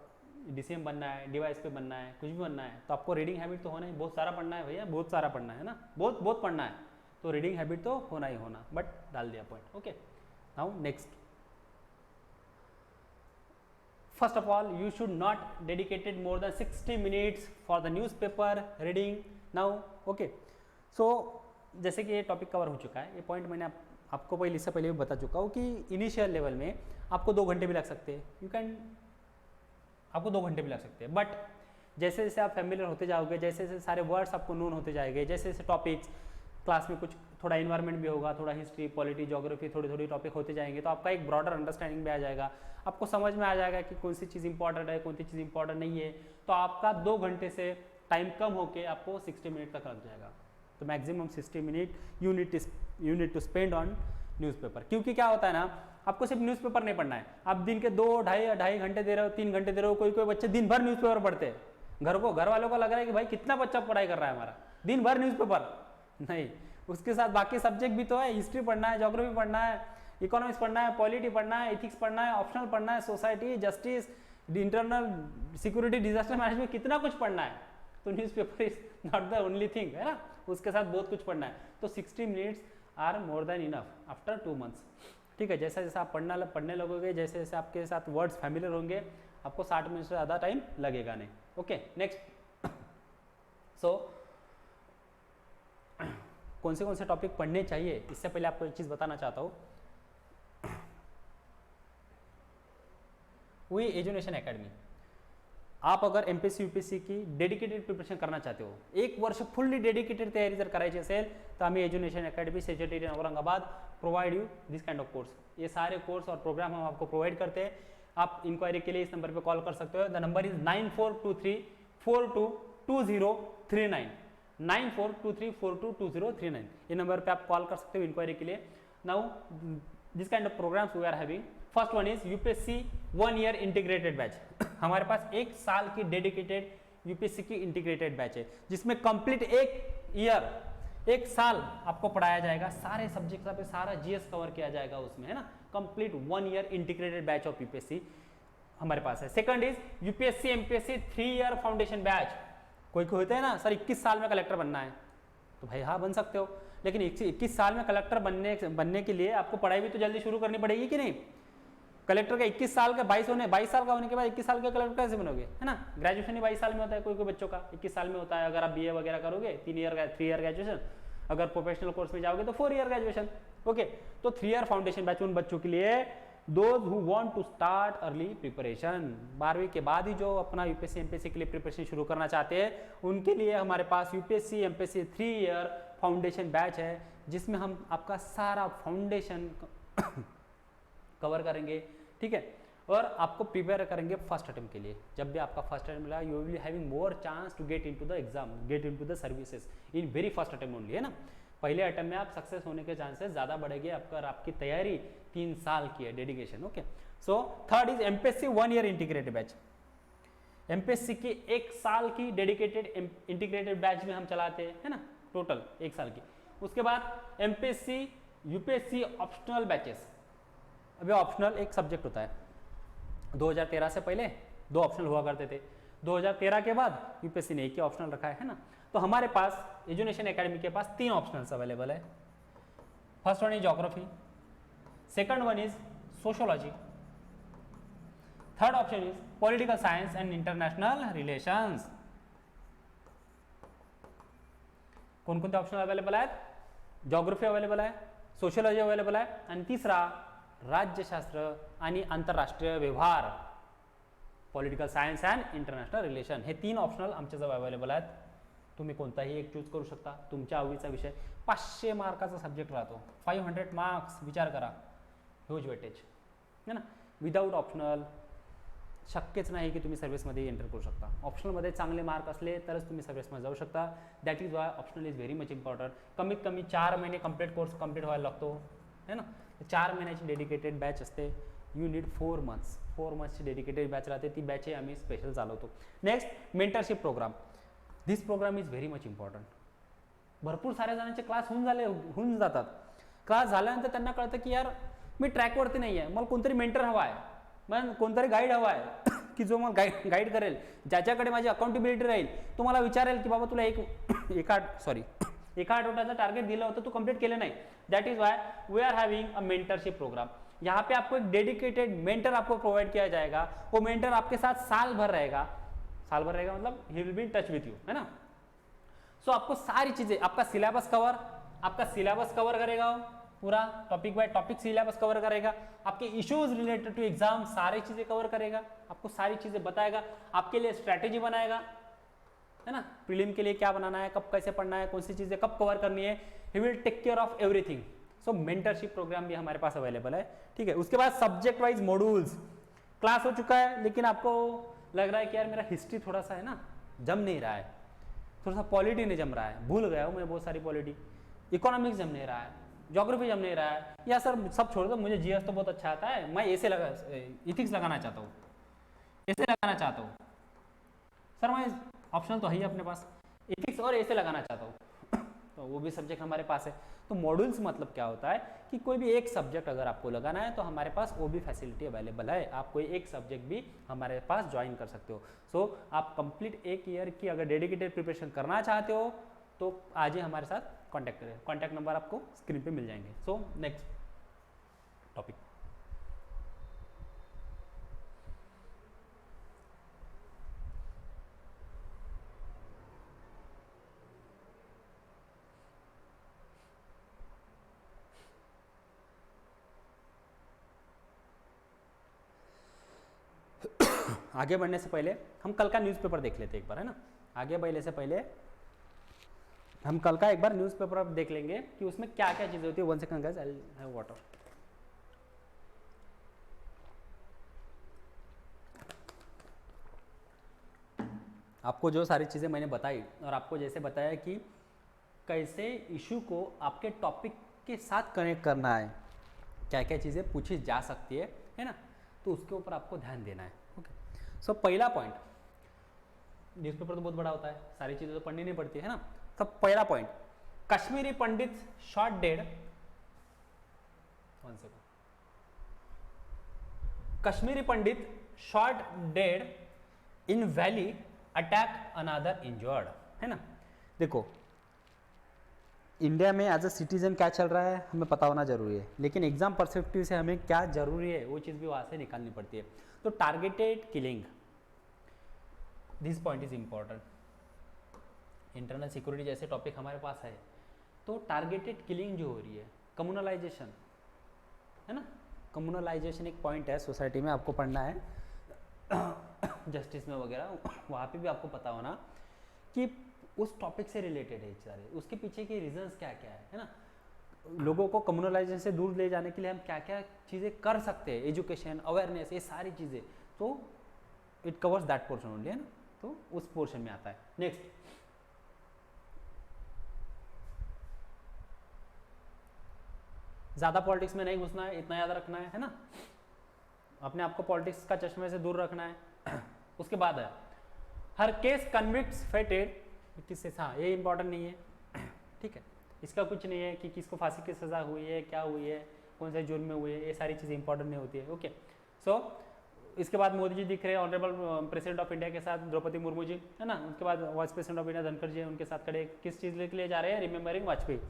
डीसीएम बनना है, डीवाईएसपी बनना है, कुछ भी बनना है तो आपको रीडिंग हैबिट तो होना ही. बहुत सारा पढ़ना है भैया, बहुत सारा पढ़ना है ना, बहुत पढ़ना है. तो रीडिंग हैबिट तो होना ही होना. बट डाल दिया point. Okay. Now next. First of all, you should not dedicated more than 60 minutes for the newspaper reading. Now, okay. So, जैसे कि ये टॉपिक कवर हो चुका है, ये पॉइंट मैंने आपको इससे पहले भी बता चुका हूँ कि इनिशियल लेवल में आपको 2 घंटे भी लग सकते हैं. आपको 2 घंटे भी लग सकते हैं. बट जैसे जैसे आप फैमिलियर होते जाओगे, जैसे जैसे सारे वर्ड्स आपको नोन होते जाएंगे, जैसे जैसे टॉपिक्स क्लास में कुछ थोड़ा इन्वायरमेंट भी होगा, थोड़ा हिस्ट्री पॉलिटी ज्योग्राफी थोड़ी टॉपिक होते जाएंगे तो आपका एक ब्रॉडर अंडरस्टैंडिंग भी आ जाएगा. आपको समझ में आ जाएगा कि कौन सी चीज़ इंपॉर्टेंट है, कौन सी चीज़ इंपॉर्टेंट नहीं है. तो आपका 2 घंटे से टाइम कम होके आपको 60 मिनट तक लग जाएगा. तो maximum 60 minute you need to spend on newspaper. क्योंकि क्या होता है ना, आपको सिर्फ न्यूज़पेपर नहीं पढ़ना है, आप दिन के 2 ढाई घंटे दे रहे हो, 3 घंटे दे रहे हो, कोई बच्चे दिन भर न्यूज़पेपर पढ़ते हैं। घर वालों को लग रहा है कि भाई कितना बच्चा पढ़ाई कर रहा है हमारा, दिन भर न्यूज़पेपर नहीं, उसके साथ बाकी सब्जेक्ट भी तो है, हिस्ट्री पढ़ना है, ज्योग्राफी पढ़ना है, इकोनॉमिक्स पढ़ना है, पॉलिटी पढ़ना है, एथिक्स पढ़ना है, ऑप्शनल पढ़ना है, society, justice, internal security, disaster management, कितना कुछ पढ़ना है। तो newspaper is not the only thing, है ना, उसके साथ बहुत कुछ पढ़ना है। तो 60 minutes are more than enough after 2 months. ठीक है, जैसा जैसा आप पढ़ने लगोगे, जैसे जैसे आपके साथ वर्ड्स फैमिलियर होंगे, आपको 60 मिनट से ज़्यादा टाइम लगेगा नहीं। Okay, next. सो कौन से टॉपिक पढ़ने चाहिए, इससे पहले आपको एक चीज़ बताना चाहता हूँ। वी एजुकेशन एकेडमी, आप अगर एमपीएससी यूपीएससी की डेडिकेटेड प्रिपरेशन करना चाहते हो, 1 वर्ष फुल्ली डेडिकेटेड तयारी जर करायची असेल तर आम्ही education academy secretary Aurangabad provide you this kind of course. ये सारे कोर्स और प्रोग्राम हम आपको प्रोवाइड करते हैं। आप इंक्वायरी के लिए इस नंबर पे कॉल कर सकते हो। The number is 9423422039, 9423422039। ये नंबर पे आप कॉल कर सकते हो इंक्वायरी के लिए। Now this kind of programs we are having. First one is UPSC 1 year integrated batch. हमारे पास 1 साल की डेडिकेटेड यूपीएससी की इंटीग्रेटेड बैच है, जिसमें कंप्लीट 1 साल आपको पढ़ाया जाएगा, सारे सब्जेक्ट पे सारा जीएस कवर किया जाएगा उसमें, है ना। Complete 1 year integrated batch of UPSC हमारे पास है। Second is UPSC MPSC 3 year foundation batch. कोई होता है ना सर 21 साल में कलेक्टर बनना है, तो भाई हाँ बन सकते हो, लेकिन 21 साल में कलेक्टर बनने के लिए आपको पढ़ाई भी तो जल्दी शुरू करनी पड़ेगी कि नहीं। कलेक्टर का 21 साल का 22 साल का होने के बाद 21 साल का कलेक्टर कैसे बनोगे, है ना। ग्रेजुएशन ही 22 साल में होता है, कोई बच्चों का 21 साल में होता है। अगर आप बीए वगैरह करोगे 3 ईयर ग्रेजुएशन, अगर प्रोफेशनल कोर्स में जाओगे तो 4 ईयर ग्रेजुएशन। ओके, तो 3 ईयर फाउंडेशन बैच उन बच्चों के लिए, those who want to start early preparation, 12वीं के बाद ही जो अपना यूपीएससी एमपीएससी के लिए प्रिपरेशन शुरू करना चाहते हैं, उनके लिए हमारे पास UPSC MPSC 3 year foundation batch है, जिसमें हम आपका सारा फाउंडेशन कवर करेंगे। ठीक है, और आपको प्रिपेयर करेंगे फर्स्ट अटेम्प्ट के लिए। जब भी आपका फर्स्ट अटेम्प्ट मिला, you will having more chance to get into the exam, get into the services in very first attempt only, है ना। पहले अटेम्प्ट में आप सक्सेस होने के चांसेस ज़्यादा बढ़ेंगे अगर आपकी तैयारी 3 साल की है, dedication. Okay, so third is MPSC 1 year integrated batch. MPSC की 1 साल की डेडिकेटेड इंटीग्रेटेड बैच में हम चलाते हैं, है ना, टोटल 1 साल की। उसके बाद एमपीएससी यूपीएससी ऑप्शनल बैचेस। अभी ऑप्शनल एक सब्जेक्ट होता है, 2013 से पहले 2 ऑप्शनल हुआ करते थे, 2013 के बाद यूपीएससी ने 1 ही ऑप्शनल रखा है ना। तो हमारे पास एजुकेशन एकेडमी के पास 3 ऑप्शनल्स अवेलेबल है। First one is geography, second one is sociology, third option is political science and international relations. कोण कोणते ऑप्शनल अवेलेबल आहेत? ज्योग्राफी अवेलेबल आहे, सोशियोलॉजी अवेलेबल आहे, आणि तिसरा राज्यशास्त्र आणि आंतरराष्ट्रीय व्यवहार, political science and international relation, हे 3 ऑप्शनल आमच्याजवळ अवेलेबल आहेत। तुम्ही कोणताही एक चूज करू शकता, तुमच्या आवडीचा विषय। 500 मार्काचा सब्जेक्ट राहतो, 500 मार्क्स, विचार करा, ह्यूज वेटेज, है ना। विदाउट ऑप्शनल शक्यच नाही की तुम्ही सर्व्हिसमध्ये एंटर करू शकता। ऑप्शनलमध्ये चांगले मार्क असले तरच तुम्ही सर्व्हिसमध्ये जाऊ शकता। That is Y optional is very much important. कमीत कमी 4 महिने कंप्लीट कोर्स कंप्लीट व्हायला लागतो, है ना। 4 महिन्याची डेडिकेटेड बॅच असते, यू नीड 4 मंथ्स, 4 मंथ्सची डेडिकेटेड बॅच राहते, ती बॅचही आम्ही स्पेशल चालवतो। Next mentorship program, this program is very much important. भरपूर साऱ्या जणांचे क्लास होऊन जातात, क्लास झाल्यानंतर त्यांना कळतं की यार मी ट्रॅकवरती नाही आहे, मला कोणतरी मेंटर हवा आहे, मला कोणतरी गाईड हवा आहे की जो मला गाईड करेल, ज्याच्याकडे माझी अकाउंटेबिलिटी राहील, तो मला विचारेल की बाबा तुला एका आठवड्याचं टारगेट दिलं होतं, तू कंप्लीट केलं नहीं। That is why we are having a mentorship program. यहाँ पे आपको एक डेडिकेटेड मेंटर आपको प्रोवाइड किया जाएगा, वो मेंटर आपके साथ साल भर रहेगा मतलब he will be in touch with you, है ना। सो आपको सारी चीजें, आपका सिलेबस कवर करेगा, पूरा topic by topic syllabus cover करेगा, आपके इश्यूज रिलेटेड टू एग्जाम सारी चीजें कवर करेगा, आपको सारी चीजें बताएगा, आपके लिए स्ट्रैटेजी बनाएगा, है ना। प्रीलिम के लिए क्या बनाना है, कब कैसे पढ़ना है, कौन सी चीजें कब कवर करनी है, he will take care of everything. So mentorship program भी हमारे पास अवेलेबल है, ठीक है। उसके बाद सब्जेक्ट वाइज मॉड्यूल्स, क्लास हो चुका है, लेकिन आपको लग रहा है कि यार मेरा हिस्ट्री थोड़ा सा है ना, जम नहीं रहा है, थोड़ा सा पॉलिटी नहीं जम रहा है, भूल गया हूँ मैं बहुत सारी पॉलिटी, इकोनॉमिक्स जम नहीं रहा है, ज्योग्राफी जम नहीं रहा है, या सर सब छोड़ दो, मुझे जीएस तो बहुत अच्छा आता है, मैं ऐसे लगा इथिक्स लगाना चाहता हूँ, ऐसे लगाना चाहता हूँ सर, मैं ऑप्शनल तो है ही अपने पास, इथिक्स और ऐसे लगाना चाहता हूँ तो वो भी सब्जेक्ट हमारे पास है। तो मॉड्यूल्स मतलब क्या होता है कि कोई भी एक सब्जेक्ट अगर आपको लगाना है तो हमारे पास वो भी फैसिलिटी अवेलेबल है, आप कोई एक सब्जेक्ट भी हमारे पास ज्वाइन कर सकते हो। सो आप कंप्लीट एक ईयर की अगर डेडिकेटेड प्रिपरेशन करना चाहते हो तो आज ही हमारे साथ कॉन्टैक्ट करें, कॉन्टैक्ट नंबर आपको स्क्रीन पे मिल जाएंगे। सो नेक्स्ट टॉपिक, आगे बढ़ने से पहले हम कल का न्यूज़पेपर देख लेते हैं एक बार, है ना। आगे बढ़ने से पहले हम कल का एक बार न्यूज़पेपर देख लेंगे कि उसमें क्या क्या चीज़ें होती है। 1 second guys, I will have water. आपको जो सारी चीज़ें मैंने बताई और आपको जैसे बताया कि कैसे इशू को आपके टॉपिक के साथ कनेक्ट करना है, क्या क्या चीज़ें पूछी जा सकती है ना, तो उसके ऊपर आपको ध्यान देना है। ओके, सो पहला पॉइंट, न्यूज़पेपर तो बहुत बड़ा होता है, सारी चीज़ें तो पढ़नी नहीं पड़ती है ना। तो पहला पॉइंट, कश्मीरी पंडित शॉट डेड, 1 सेकंड, कश्मीरी पंडित शॉट डेड इन वैली अटैक अनदर इंजर्ड, है ना। देखो इंडिया में एज अ सिटीजन क्या चल रहा है हमें पता होना जरूरी है, लेकिन एग्जाम परस्पेक्टिव से हमें क्या जरूरी है वो चीज़ भी वहाँ से निकालनी पड़ती है। तो targeted killing, this point is important. Internal security जैसे टॉपिक हमारे पास है तो टारगेटेड किलिंग जो हो रही है, कम्युनलाइजेशन, है ना, कम्युनलाइजेशन एक पॉइंट है सोसाइटी में, आपको पढ़ना है जस्टिस में वगैरह, वहाँ पे भी आपको पता होना कि उस टॉपिक से रिलेटेड है सारे, उसके पीछे के रीजंस क्या क्या है ना। लोगों को कम्युनलाइजेशन से दूर ले जाने के लिए हम क्या क्या चीज़ें कर सकते हैं, एजुकेशन, अवेयरनेस, ये सारी चीज़ें, तो it covers that portion only, है ना, तो उस पोर्शन में आता है। नेक्स्ट, ज़्यादा पॉलिटिक्स में नहीं घुसना है, इतना याद रखना है ना, अपने आप को पॉलिटिक्स का चश्मे से दूर रखना है। उसके बाद है हर केस कन्विक्ट्स फेटेड, किससे, हाँ ये इंपॉर्टेंट नहीं है, ठीक है, इसका कुछ नहीं है कि किसको फांसी की सज़ा हुई है, क्या हुई है, कौन से जुर्म में हुई है, ये सारी चीज़ें इंपॉर्टेंट नहीं होती है। ओके, सो इसके बाद मोदी जी दिख रहे हैं ऑनरेबल प्रेसिडेंट ऑफ इंडिया के साथ, द्रौपदी मुर्मू जी, है ना। उसके बाद vice president of India Dhankhar ji उनके साथ खड़े, किस चीज़ के लिए जा रहे हैं, रिमेंबरिंग वाजपेयी,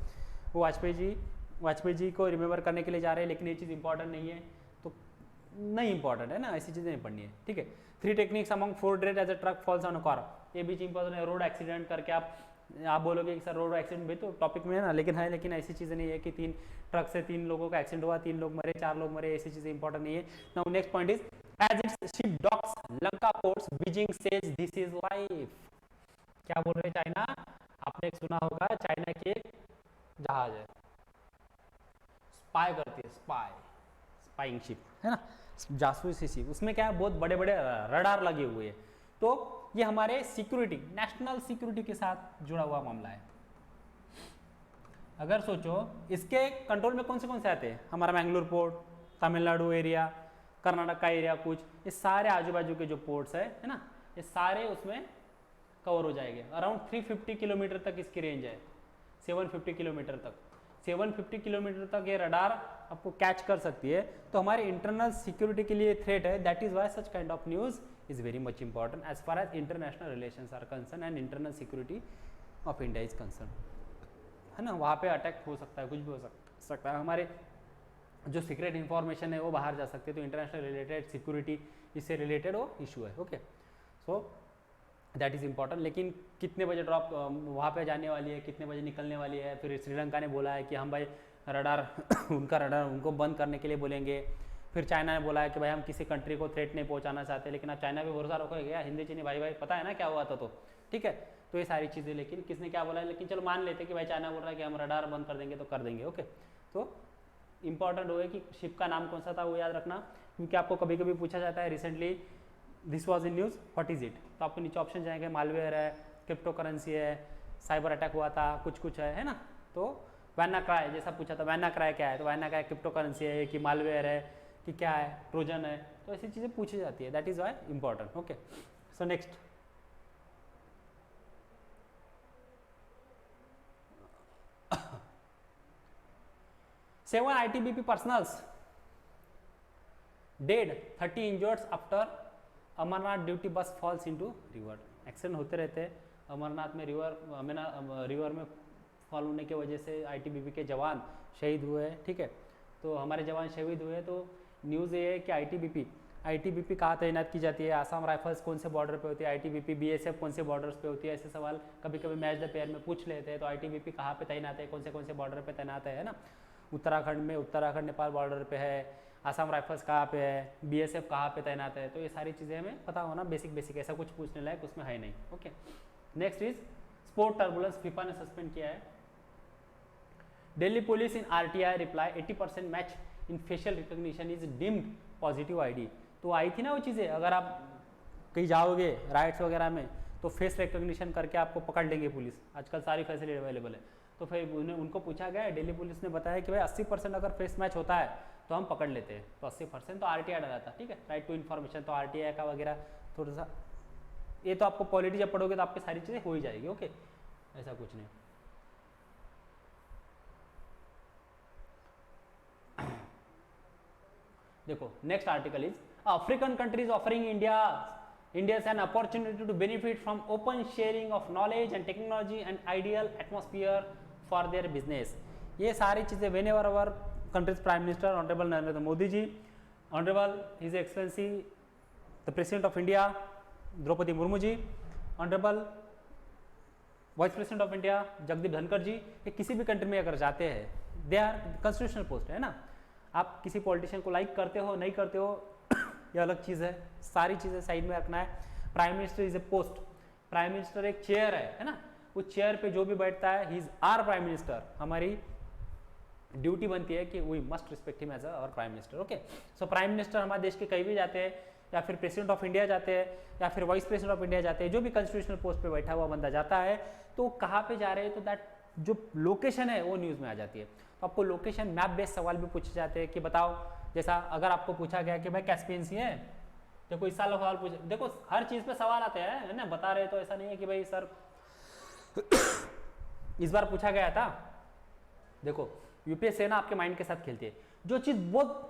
वो वाजपेयी जी को रिमेंबर करने के लिए जा रहे हैं, लेकिन ये चीज़ इंपॉर्टेंट नहीं है, तो नहीं इंपॉर्टेंट है ना, ऐसी चीज़ें नहीं पढ़नी है, ठीक है। 3 techniques among 4 dead as a truck falls on a car, ये भी इंपॉर्टेंट है। रोड एक्सीडेंट करके आप बोलोगे कि सर रोड एक्सीडेंट भी तो टॉपिक में है ना, लेकिन ऐसी चीज़ें नहीं है कि 3 ट्रक से 3 लोगों का एक्सीडेंट हुआ, 3 लोग मरे, 4 लोग मरे, ऐसी चीज़ें इंपॉर्टेंट नहीं है। Now next point is as its ship docks Lanka ports Beijing says this is life, क्या बोल रहे हैं चाइना, आपने सुना होगा चाइना की एक जहाज है, स्पाई करती है, स्पाइंग शिप, है ना, जासूसी शिप, उसमें क्या है बहुत बड़े बड़े रडार लगे हुए हैं, तो ये हमारे सिक्योरिटी, नेशनल सिक्योरिटी के साथ जुड़ा हुआ मामला है। अगर सोचो इसके कंट्रोल में कौन से आते हैं, हमारा मैंगलोर पोर्ट, तमिलनाडु एरिया, कर्नाटक का एरिया, कुछ ये सारे आजू बाजू के जो पोर्ट्स है ना, ये सारे उसमें कवर हो जाएंगे। अराउंड 350 किलोमीटर तक इसकी रेंज है, 750 किलोमीटर तक, 750 किलोमीटर तक ये रडार आपको कैच कर सकती है, तो हमारे इंटरनल सिक्योरिटी के लिए थ्रेट है। That is why such kind of news is very much important as far as international relations are concerned and internal security of India is concerned, है ना। वहाँ पे अटैक हो सकता है, कुछ भी हो सकता है, हमारे जो सीक्रेट इन्फॉर्मेशन है वो बाहर जा सकती है, तो इंटरनेशनल रिलेटेड सिक्योरिटी इससे रिलेटेड वो इशू है। Okay, so that is important. लेकिन कितने बजे ड्रॉप वहाँ पे जाने वाली है, कितने बजे निकलने वाली है, फिर श्रीलंका ने बोला है कि हम भाई रडार उनका रडार उनको बंद करने के लिए बोलेंगे, फिर चाइना ने बोला है कि भाई हम किसी कंट्री को थ्रेट नहीं पहुंचाना चाहते, लेकिन आप चाइना पे भरोसा रखोगे क्या, हिंदी चीनी भाई पता है ना क्या हुआ था, तो ठीक है, तो ये सारी चीज़ें, लेकिन किसने क्या बोला है, लेकिन चलो मान लेते कि भाई चाइना बोल रहा है कि हम रडार बंद कर देंगे तो कर देंगे। ओके, तो इंपॉर्टेंट हो कि शिप का नाम कौन सा था वो याद रखना, क्योंकि आपको कभी पूछा जाता है recently this was in news what is it, तो आपको नीचे ऑप्शन जाएंगे, मालवेयर है, क्रिप्टो करेंसी है, साइबर अटैक हुआ था, कुछ कुछ है ना। तो वैनाक्राई जैसा पूछा था, वैनाक्राई क्या है, तो वैनाक्राई क्रिप्टो करेंसी है कि मालवेयर है कि क्या है, ट्रोजन है, तो ऐसी चीज़ें पूछी जाती है, that is why important. Okay, so next, seven ITBP personals dead, 30 injureds after Amarnath duty bus falls into river. Accident होते रहते हैं अमरनाथ में, रिवर में फॉल होने की वजह से ITBP के जवान शहीद हुए, ठीक है। तो हमारे जवान शहीद हुए, तो न्यूज़ ये है कि ITBP कहाँ तैनात की जाती है, आसाम राइफल्स कौन से बॉर्डर पे होती है, ITBP BSF कौन से बॉर्डर्स पे होती है, ऐसे सवाल कभी कभी मैच द पेयर में पूछ लेते हैं। तो ITBP कहाँ पे तैनात है, कौन से बॉर्डर पे तैनात है ना। उत्तराखंड में उत्तराखंड नेपाल बॉर्डर पे है, आसाम राइफल्स कहाँ पे है, BSF कहाँ पे तैनात है, तो ये सारी चीज़ें हमें पता होना बेसिक, ऐसा कुछ पूछने लायक उसमें है नहीं। Okay, next is sport turbulence, FIFA ने सस्पेंड किया है। Delhi police in RTI reply 80% match in facial recognition is deemed positive ID। तो आई थी ना वो चीज़ें, अगर आप कहीं जाओगे राइड्स वगैरह में तो फेस रिकॉग्निशन करके आपको पकड़ लेंगे पुलिस, आजकल सारी फैसिलिटी अवेलेबल है। तो फिर उनको पूछा गया, दिल्ली पुलिस ने बताया कि भाई 80% अगर फेस मैच होता है तो हम पकड़ लेते हैं, तो 80% तो RTI डाला था, ठीक है, राइट टू इन्फॉर्मेशन। तो RTI का वगैरह थोड़ा सा, ये तो आपको पॉलिटी जब पढ़ोगे तो आपकी सारी चीज़ें हो ही जाएगी। ओके, ऐसा कुछ नहीं। देखो next article is African countries offering India's an opportunity to benefit from open sharing of knowledge and technology and ideal atmosphere for their business। ये सारी चीज़ें whenever our country's Prime Minister Honorable Narendra Modi ji, Honorable His Excellency the President of India Droupadi Murmu ji, Honorable vice president of India Jagdeep Dhankhar ji, ये किसी भी country में अगर जाते हैं, दे आर कॉन्स्टिट्यूशनल पोस्ट है ना। आप किसी पॉलिटिशियन को लाइक करते हो नहीं करते हो ये अलग चीज़ है, सारी चीज़ें साइड में रखना है। Prime minister is a post, prime minister एक चेयर है ना, उस चेयर पे जो भी बैठता है he is our prime minister. हमारी ड्यूटी बनती है कि we must respect him as our prime minister. Okay, so prime minister हमारे देश के कहीं भी जाते हैं, या फिर प्रेसिडेंट ऑफ इंडिया जाते हैं, या फिर वाइस प्रेसिडेंट ऑफ इंडिया जाते हैं, जो भी कॉन्स्टिट्यूशनल पोस्ट पे बैठा हुआ बंदा जाता है, तो कहाँ पे जा रहे हैं, तो दैट जो लोकेशन है वो न्यूज़ में आ जाती है। तो आपको लोकेशन मैप बेस्ड सवाल भी पूछे जाते हैं कि बताओ, जैसा अगर आपको पूछा गया कि भाई कैस्पियन सी है, देखो इस साल सवाल पूछे, देखो हर चीज़ पे सवाल आते हैं है ना, बता रहे, तो ऐसा नहीं है कि भाई सर इस बार पूछा गया था। देखो यूपीएससी ना आपके माइंड के साथ खेलती है, जो चीज़ बहुत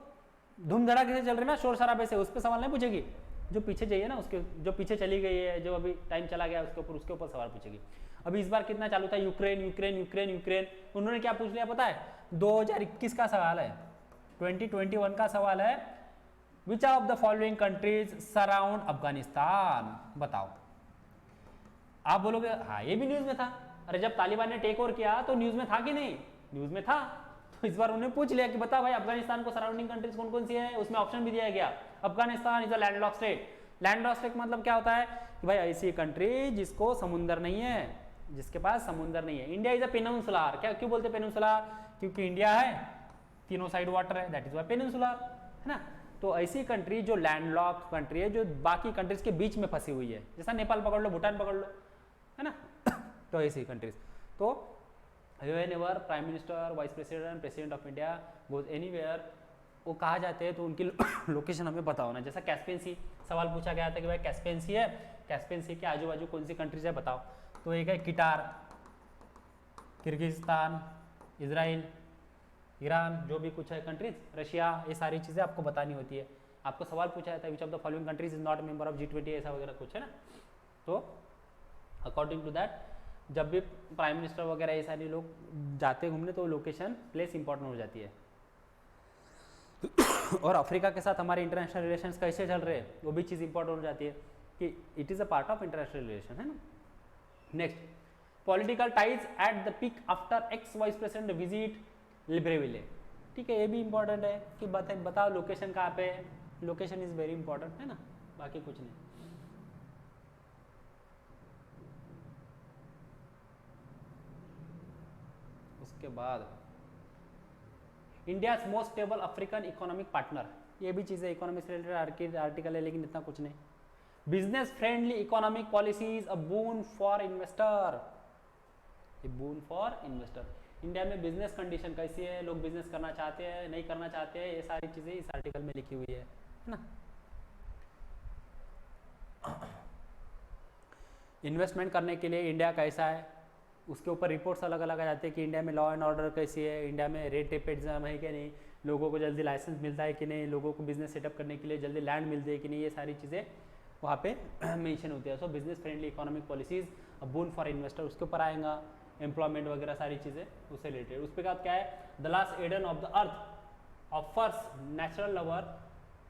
धूम धड़ाके से चल रही है ना, शोर शराबे से, उस पर सवाल नहीं पूछेगी, जो पीछे चाहिए ना, उसके जो पीछे चली गई है, जो अभी टाइम चला गया उसके ऊपर सवाल पूछेगी। अभी इस बार कितना चालू था, यूक्रेन, उन्होंने क्या पूछ लिया पता है, 2021 का सवाल है, 2021 का सवाल है, which of the following countries surround Afghanistan, बताओ। आप बोलोगे हाँ ये भी न्यूज में था, अरे जब तालिबान ने टेक ओवर किया तो न्यूज में था कि नहीं, न्यूज में था। तो इस बार उन्होंने पूछ लिया कि बता भाई अफगानिस्तान को सराउंडिंग कंट्रीज कौन कौन सी है, उसमें ऑप्शन भी दिया गया। Afghanistan is a landlock state. Landlock state मतलब क्या होता है कि भाई ऐसी कंट्री जिसको समुंदर नहीं है, जिसके पास समुंदर नहीं है। इंडिया इज अ पेनिनसुलर, क्या क्यों बोलते पेनिनसुलर, क्योंकि इंडिया है, तीनों साइड वाटर है, दैट इज वाई पेनिनसुलर, है ना। तो ऐसी कंट्री जो लैंडलॉक कंट्री है, जो बाकी कंट्रीज के बीच में फंसी हुई है, जैसा नेपाल पकड़ लो, भूटान पकड़ लो, है ना। तो ऐसी कंट्रीज, तो whenever prime minister, vice president, president of India goes anywhere, वो कहा जाते हैं तो उनकी लोकेशन हमें पता होना। जैसा कैस्पियन सी सवाल पूछा गया था कि भाई कैस्पियन सी है, कैस्पियन सी के आजू बाजू कौन सी कंट्रीज है बताओ, तो एक है किटार, किर्गिस्तान, इजराइल, ईरान, जो भी कुछ है कंट्रीज, रशिया, ये सारी चीज़ें आपको बतानी होती है। आपको सवाल पूछा जाता है which of the following countries is not member of G20, ऐसा वगैरह कुछ है ना। तो अकॉर्डिंग टू दैट जब भी प्राइम मिनिस्टर वगैरह ये सारे लोग जाते घूमने तो लोकेशन प्लेस इंपॉर्टेंट हो जाती है। और अफ्रीका के साथ हमारे इंटरनेशनल रिलेशंस कैसे चल रहे हैं वो भी चीज़ इंपॉर्टेंट हो जाती है कि it is a part of international relation, है ना। Next, political ties at the peak after x vice president visit Libreville, ठीक है, ये भी इंपॉर्टेंट है कि बताओ लोकेशन कहाँ पे, लोकेशन इज़ वेरी इंपॉर्टेंट, है ना, बाकी कुछ नहीं। उसके बाद India most stable African economic partner, ये भी चीज़ है, इकोनॉमिक से रिलेटेड आर्टिकल है लेकिन इतना कुछ नहीं। Business friendly economic policies a boon for investor, A boon for investor. India में बिजनेस कंडीशन कैसी है, लोग बिजनेस करना चाहते हैं नहीं करना चाहते हैं, ये सारी चीजें इस आर्टिकल में लिखी हुई है ना। इन्वेस्टमेंट करने के लिए इंडिया कैसा है, उसके ऊपर रिपोर्ट्स अलग अलग आ जाते हैं कि इंडिया में लॉ एंड ऑर्डर कैसी है, इंडिया में रेट टेप एग्जाम है कि नहीं, लोगों को जल्दी लाइसेंस मिलता है कि नहीं, लोगों को बिजनेस सेटअप करने के लिए जल्दी लैंड मिलती है कि नहीं, ये सारी चीज़ें वहाँ पे मेंशन होती है। सो business friendly economic policies boon for investor उसके ऊपर आएगा, एम्प्लॉयमेंट वगैरह सारी चीज़ें उससे रिलेटेड। उस पर बाद क्या है, the last Eden of the earth offers natural lover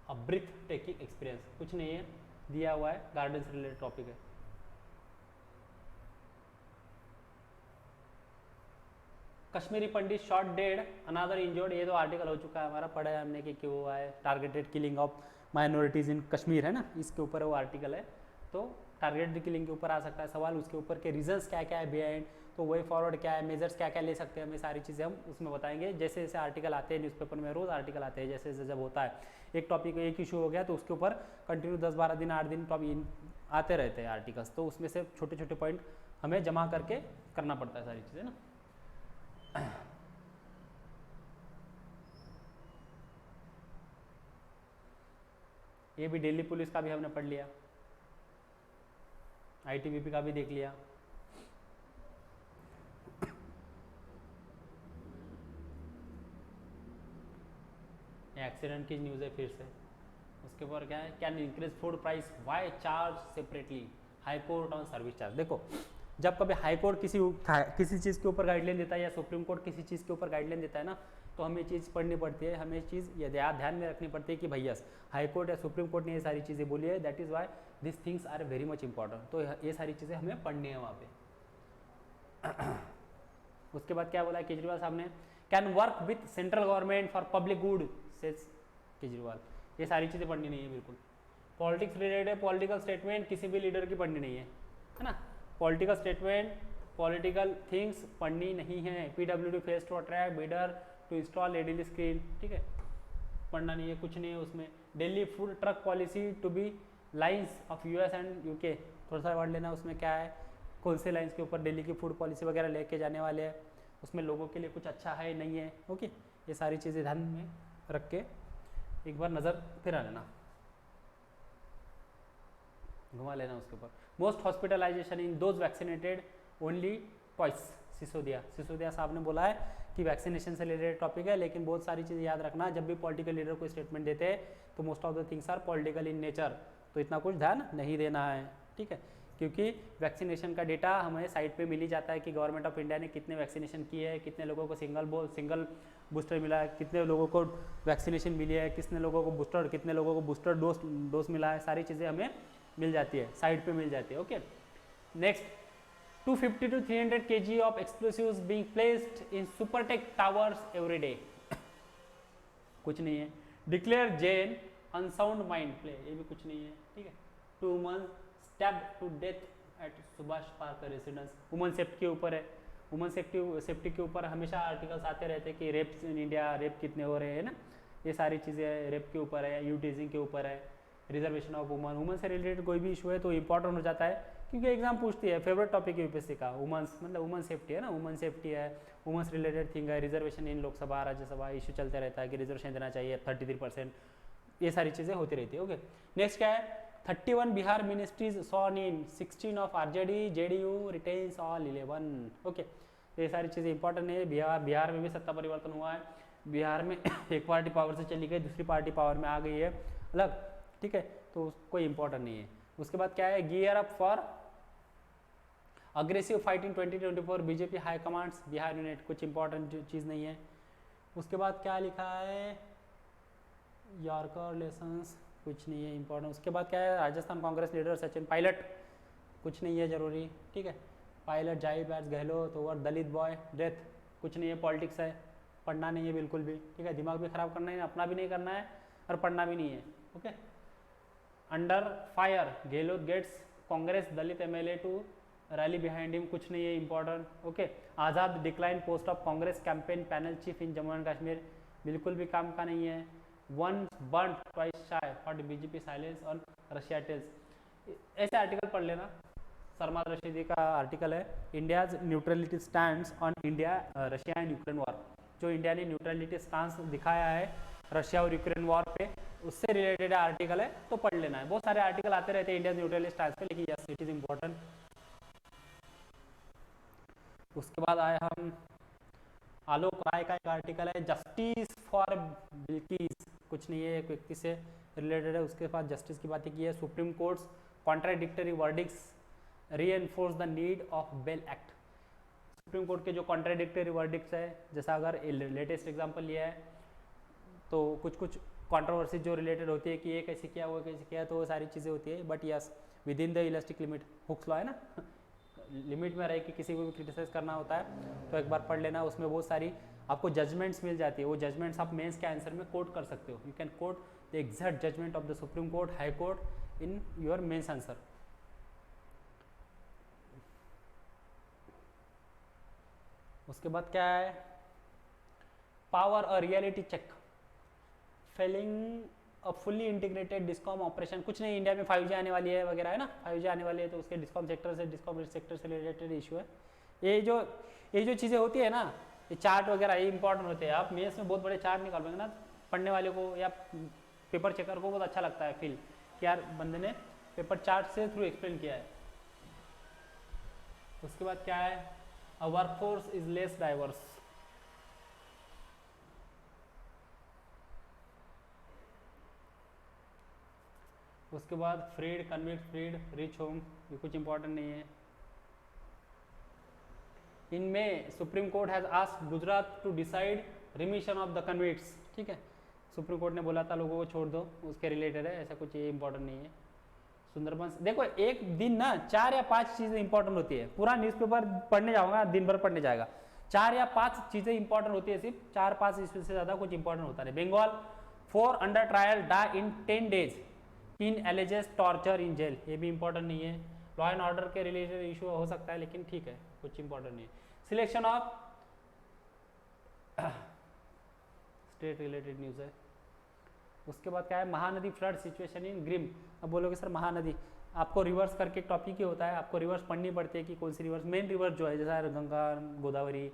a breath taking experience, कुछ नहीं है दिया हुआ है, गार्डन से रिलेटेड टॉपिक है। कश्मीरी पंडित शॉट डेड अनादर इंजर्ड, ये तो आर्टिकल हो चुका है हमारा, पढ़ा है हमने कि क्यों हुआ है, टारगेटेड किलिंग ऑफ माइनॉरिटीज़ इन कश्मीर है ना, इसके ऊपर वो आर्टिकल है। तो टारगेटेड किलिंग के ऊपर आ सकता है सवाल, उसके ऊपर के रीजंस क्या क्या है बिहाइंड, तो वे फॉरवर्ड क्या है, मेजर्स क्या क्या ले सकते हैं, हमें सारी चीज़ें हम उसमें बताएंगे। जैसे जैसे आर्टिकल आते हैं न्यूज़पेपर में, रोज़ आर्टिकल आते हैं, जैसे जैसे जब होता है एक टॉपिक एक इशू हो गया तो उसके ऊपर कंटिन्यू 10-12 दिन 8 दिन टॉपिक आते रहते हैं आर्टिकल्स, तो उसमें से छोटे छोटे पॉइंट हमें जमा करके करना पड़ता है सारी चीज़ें ना। ये भी दिल्ली पुलिस का भी हमने पढ़ लिया, आईटीबीपी का भी देख लिया। एक्सीडेंट की न्यूज़ है फिर से, उसके ऊपर क्या है, can increase food price why charge separately, high court on service charge. देखो जब कभी हाई कोर्ट किसी चीज़ के ऊपर गाइडलाइन देता है या सुप्रीम कोर्ट किसी चीज़ के ऊपर गाइडलाइन देता है ना, तो हमें चीज़ पढ़नी पड़ती है, हमें चीज़ ध्यान में रखनी पड़ती है कि भैया हाई कोर्ट या सुप्रीम कोर्ट ने ये सारी चीज़ें बोली है, that is why this things are very much important, तो ये सारी चीज़ें हमें पढ़नी है वहाँ पे। उसके बाद क्या बोला केजरीवाल साहब ने, can work with central government for public good says Kejriwal, ये सारी चीज़ें पढ़नी नहीं है बिल्कुल। पॉलिटिक्स रिलेटेड पॉलिटिकल स्टेटमेंट किसी भी लीडर की पढ़नी नहीं है, है ना, पॉलिटिकल स्टेटमेंट पॉलिटिकल थिंग्स पढ़नी नहीं है। PWD face to attract bidder to install LED screen, ठीक है, पढ़ना नहीं है, कुछ नहीं है उसमें। Delhi food truck policy to be lines of US and UK, थोड़ा सा वर्ड लेना, उसमें क्या है, कौन से लाइंस के ऊपर दिल्ली की फूड पॉलिसी वगैरह लेके जाने वाले हैं, उसमें लोगों के लिए कुछ अच्छा है नहीं है, ओके, ये सारी चीज़ें ध्यान में रख के एक बार नज़र फिरा लेना, घुमा लेना उसके ऊपर। Most hospitalisation in those vaccinated only twice, Sisodia साहब ने बोला है कि वैक्सीनेशन से रिलेटेड टॉपिक है, लेकिन बहुत सारी चीज़ें याद रखना, जब भी पॉलिटिकल लीडर कोई स्टेटमेंट देते हैं तो most of the things are political in nature, तो इतना कुछ ध्यान नहीं देना है, ठीक है, क्योंकि वैक्सीनेशन का डेटा हमें साइट पे मिल ही जाता है कि गवर्नमेंट ऑफ इंडिया ने कितने वैक्सीनेशन किए हैं, कितने लोगों को सिंगल बूस्टर मिला है, कितने लोगों को वैक्सीनेशन मिली है, कितने लोगों को बूस्टर, कितने लोगों को बूस्टर डोज मिला है, सारी चीज़ें हमें मिल जाती है, साइट पे मिल जाती है, okay. Next, 250 to 300 kg of explosives being placed in Supertech towers every day, कुछ नहीं है। Declare Jain unsound mind play, ये भी कुछ नहीं है, ठीक है। 2 months stabbed to death at Subhash park residence, woman safety के ऊपर है, वुमन सेफ्टी के ऊपर हमेशा आर्टिकल्स आते रहते हैं कि रेप इन इंडिया, रेप कितने हो रहे हैं ना, ये सारी चीज़ें रेप के ऊपर है, यूटीजिंग के ऊपर है, रिजर्वेशन ऑफ वुमन से रिलेटेड कोई भी इशू है तो इंपॉर्टेंट हो जाता है, क्योंकि एग्जाम पूछती है, फेवरेट टॉपिक है यूपीएससी का, वुमेंस मतलब वुमन सेफ्टी है ना, वुमन सेफ्टी है, वुमेंस रिलेटेड थिंग है, रिजर्वेशन इन लोकसभा राज्यसभा इशू चलते रहता है कि रिजर्वेशन देना चाहिए 33%, ये सारी चीज़ें होती रहती है, ओके। नेक्स्ट क्या है, 31 Bihar ministries sworn in, 16 of RJD JDU retains all 11, okay, ये सारी चीज़ें इंपॉर्टेंट है। बिहार में भी सत्ता परिवर्तन हुआ है, बिहार में एक पार्टी पावर से चली गई, दूसरी पार्टी पावर में आ गई है अलग, ठीक है, तो कोई इंपॉर्टेंट नहीं है। उसके बाद क्या है, gear up for aggressive fight in 2024 BJP high commands Bihar unit, कुछ इंपॉर्टेंट चीज़ नहीं है। उसके बाद क्या लिखा है, यॉर्कर लेसन्स, कुछ नहीं है इंपॉर्टेंट। उसके बाद क्या है, राजस्थान कांग्रेस लीडर सचिन पायलट, कुछ नहीं है जरूरी, ठीक है। पायलट जाई बैट्स गहलोत ओवर दलित बॉय डेथ, कुछ नहीं है, पॉलिटिक्स है, पढ़ना नहीं है बिल्कुल भी, ठीक है, दिमाग भी खराब करना है, अपना भी नहीं करना है और पढ़ना भी नहीं है, okay. Under fire Gehlot gets Congress Dalit MLA to rally behind him, कुछ नहीं है important, okay. Azad decline post of Congress campaign panel chief in Jammu and Kashmir, बिल्कुल भी काम का नहीं है। One burn twice shy for BJP silence on Russia tales, ऐसे आर्टिकल पढ़ लेना। सरमाद रशीदी का आर्टिकल है India's neutrality stands on India Russia and Ukraine war. जो इंडिया ने न्यूट्रलिटी स्टांस दिखाया है रशिया और यूक्रेन वॉर पे, उससे रिलेटेड आर्टिकल है, तो पढ़ लेना है। बहुत सारे आर्टिकल आते रहते हैं इंडिया न्यूट्रलिटी स्टांस पे, लेकिन यस इट इज इम्पोर्टेंट। उसके बाद आए हम आलोक राय का एक आर्टिकल है जस्टिस फॉर बिल्किस, कुछ नहीं है, एक व्यक्ति से रिलेटेड है। उसके बाद जस्टिस की बातें की है। Supreme courts contradictory verdicts reinforce the need of bail act. Supreme court के जो कॉन्ट्राडिक्टरी वर्डिक्ट्स है, जैसा अगर लेटेस्ट एग्जांपल लिया है तो कुछ कुछ कंट्रोवर्सी जो रिलेटेड होती है कि ये कैसे किया वो कैसे किया, तो वो सारी चीज़ें होती है। But yes with in the elastic limit, Hooke's law है ना, लिमिट में रह के किसी को भी क्रिटिसाइज करना होता है, तो एक बार पढ़ लेना। उसमें बहुत सारी आपको जजमेंट्स मिल जाती है। वो जजमेंट्स आप मेंस के आंसर में कोट कर सकते हो। You can quote the exact judgement of the supreme court, high court in your mains answer. उसके बाद क्या है, power a reality check, failing a fully integrated discom operation. कुछ नहीं, इंडिया में 5G आने वाली है वगैरह है ना, 5G आने वाली है, तो उसके डिस्कॉम सेक्टर से रिलेटेड इशू है। ये जो चीज़ें होती है ना, ये चार्ट वगैरह ये इंपॉर्टेंट होते हैं। आप मेंस में बहुत बड़े चार्ट निकाल पाएंगे ना, पढ़ने वाले को या पेपर चेकर को बहुत अच्छा लगता है फील कि यार बंदे ने पेपर चार्ट से थ्रू एक्सप्लेन किया है। उसके बाद क्या है, a workforce is less diverse. उसके बाद freed convict freed reach home, ये कुछ इंपॉर्टेंट नहीं है। इनमें supreme court has asked Gujarat to decide remission of the convicts. ठीक है, सुप्रीम कोर्ट ने बोला था लोगों को छोड़ दो, उसके रिलेटेड है, ऐसा कुछ ये इंपॉर्टेंट नहीं है। सुंदरबंस, देखो एक दिन ना 4 या 5 चीज़ें इंपॉर्टेंट होती है। पूरा न्यूज़पेपर पढ़ने जाऊंगा दिन भर पढ़ने जाएगा, 4 या 5 चीज़ें इंपॉर्टेंट होती है, सिर्फ 4-5, इससे ज़्यादा कुछ इंपॉर्टेंट होता नहीं। Bengal 4 under trial die in 10 days in alleges torture in jail, ये भी इंपॉर्टेंट नहीं है। लॉ एंड ऑर्डर के रिलेटेड इशू हो सकता है, लेकिन ठीक है, कुछ इंपॉर्टेंट नहीं है। Selection of state related news है। उसके बाद क्या है, Mahanadi flood situation in grim. अब बोलोगे सर महानदी, आपको रिवर्स करके टॉपिक ही होता है, आपको रिवर्स पढ़नी पड़ती है कि कौन सी रिवर्स, मेन रिवर्स जो है जैसा गंगा गोदावरी,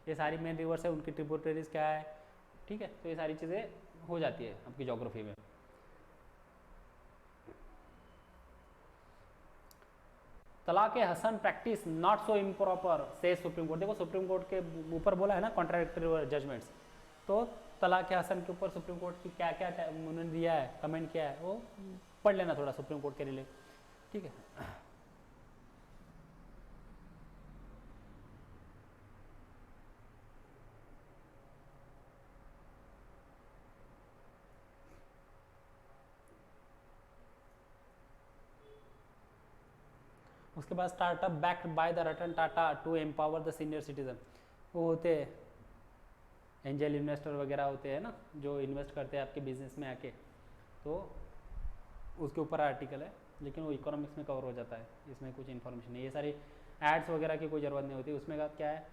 ये सारी मेन रिवर्स है, उनकी ट्रिब्यूटरीज क्या है। ठीक है, तो ये सारी चीज़ें हो जाती है आपकी ज्योग्राफी में। Talaq Hasan practice not so improper से सुप्रीम कोर्ट। देखो सुप्रीम कोर्ट के ऊपर बोला है ना कॉन्ट्राडिक्टरी जजमेंट्स, तो तलाक हसन के ऊपर सुप्रीम कोर्ट की क्या क्या उन्होंने दिया है, कमेंट किया है, वो पढ़ लेना थोड़ा सुप्रीम कोर्ट के रिलेटेड। ठीक है, उसके बाद startup backed by the Ratan Tata to empower the senior citizen. वो होते हैं एंजल इन्वेस्टर वगैरह होते हैं ना, जो इन्वेस्ट करते हैं आपके बिजनेस में आके, तो उसके ऊपर आर्टिकल है, लेकिन वो इकोनॉमिक्स में कवर हो जाता है, इसमें कुछ इन्फॉर्मेशन नहीं। ये सारी एड्स वगैरह की कोई ज़रूरत नहीं होती। उसमें का क्या है,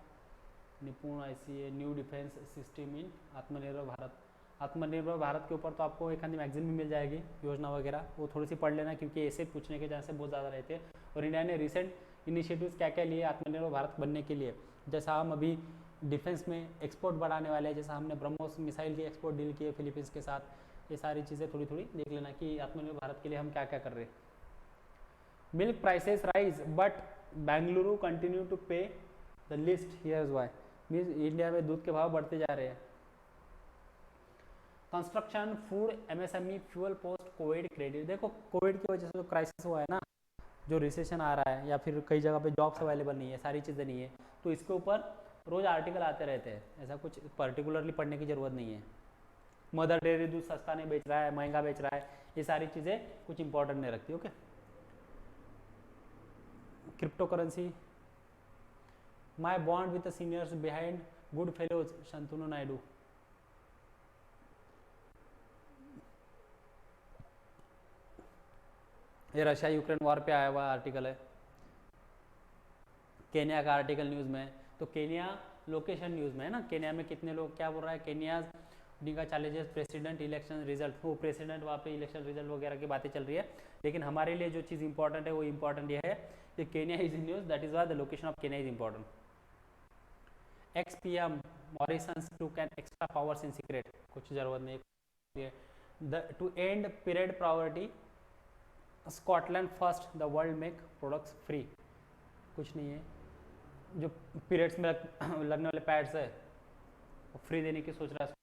निपुण ICA new defence system in आत्मनिर्भर भारत। आत्मनिर्भर भारत के ऊपर तो आपको एक आधी मैगजीन भी मिल जाएगी, योजना वगैरह, वो थोड़ी सी पढ़ लेना, क्योंकि ऐसे पूछने के चांसेस बहुत ज़्यादा रहते हैं। और इंडिया ने रिसेंट इनिशिएटिव्स क्या क्या लिए आत्मनिर्भर भारत बनने के लिए, जैसा हम अभी डिफेंस में एक्सपोर्ट बढ़ाने वाले हैं, जैसा हमने ब्रह्मोस मिसाइल की एक्सपोर्ट डील की है फिलीपींस के साथ, ये सारी चीज़ें थोड़ी थोड़ी देख लेना कि आत्मनिर्भर भारत के लिए हम क्या क्या कर रहे हैं। Milk prices rise but Bengaluru continue to pay the list, here's why. Means India में दूध के भाव बढ़ते जा रहे हैं। Construction food MSME fuel post covid credit. देखो कोविड की वजह से जो क्राइसिस हुआ है ना, जो रिसेशन आ रहा है, या फिर कई जगह पे जॉब्स अवेलेबल नहीं है, सारी चीज़ें नहीं है, तो इसके ऊपर रोज आर्टिकल आते रहते हैं, ऐसा कुछ पर्टिकुलरली पढ़ने की ज़रूरत नहीं है। मदर डेयरी दूध सस्ता नहीं बेच रहा है, महंगा बेच रहा है, ये सारी चीज़ें कुछ इंपॉर्टेंट नहीं रखती। Okay, crypto currency, my bond with the seniors behind good fellows, Shantanu Naidu. ये रशिया यूक्रेन वॉर पे आया हुआ आर्टिकल है, केन्या का आर्टिकल न्यूज़ में। तो केन्या लोकेशन न्यूज़ में है ना, केन्या में कितने लोग, क्या बोल रहा है, केन्या इंडिया का चैलेंजेस प्रेसिडेंट इलेक्शन रिजल्ट, वो प्रेसिडेंट वहाँ पे इलेक्शन रिजल्ट वगैरह की बातें चल रही है, लेकिन हमारे लिए जो चीज़ इंपॉर्टेंट है वो इंपॉर्टेंट ये है कि Kenya is in news, that is why the location of Kenya is important. Ex P M Morrison's took on extra powers in secret, कुछ जरूरत नहीं. To end period poverty Scotland first the world make products free, कुछ नहीं है. जो periods में लगने वाले पैड्स है वो फ्री देने की सोच रहा है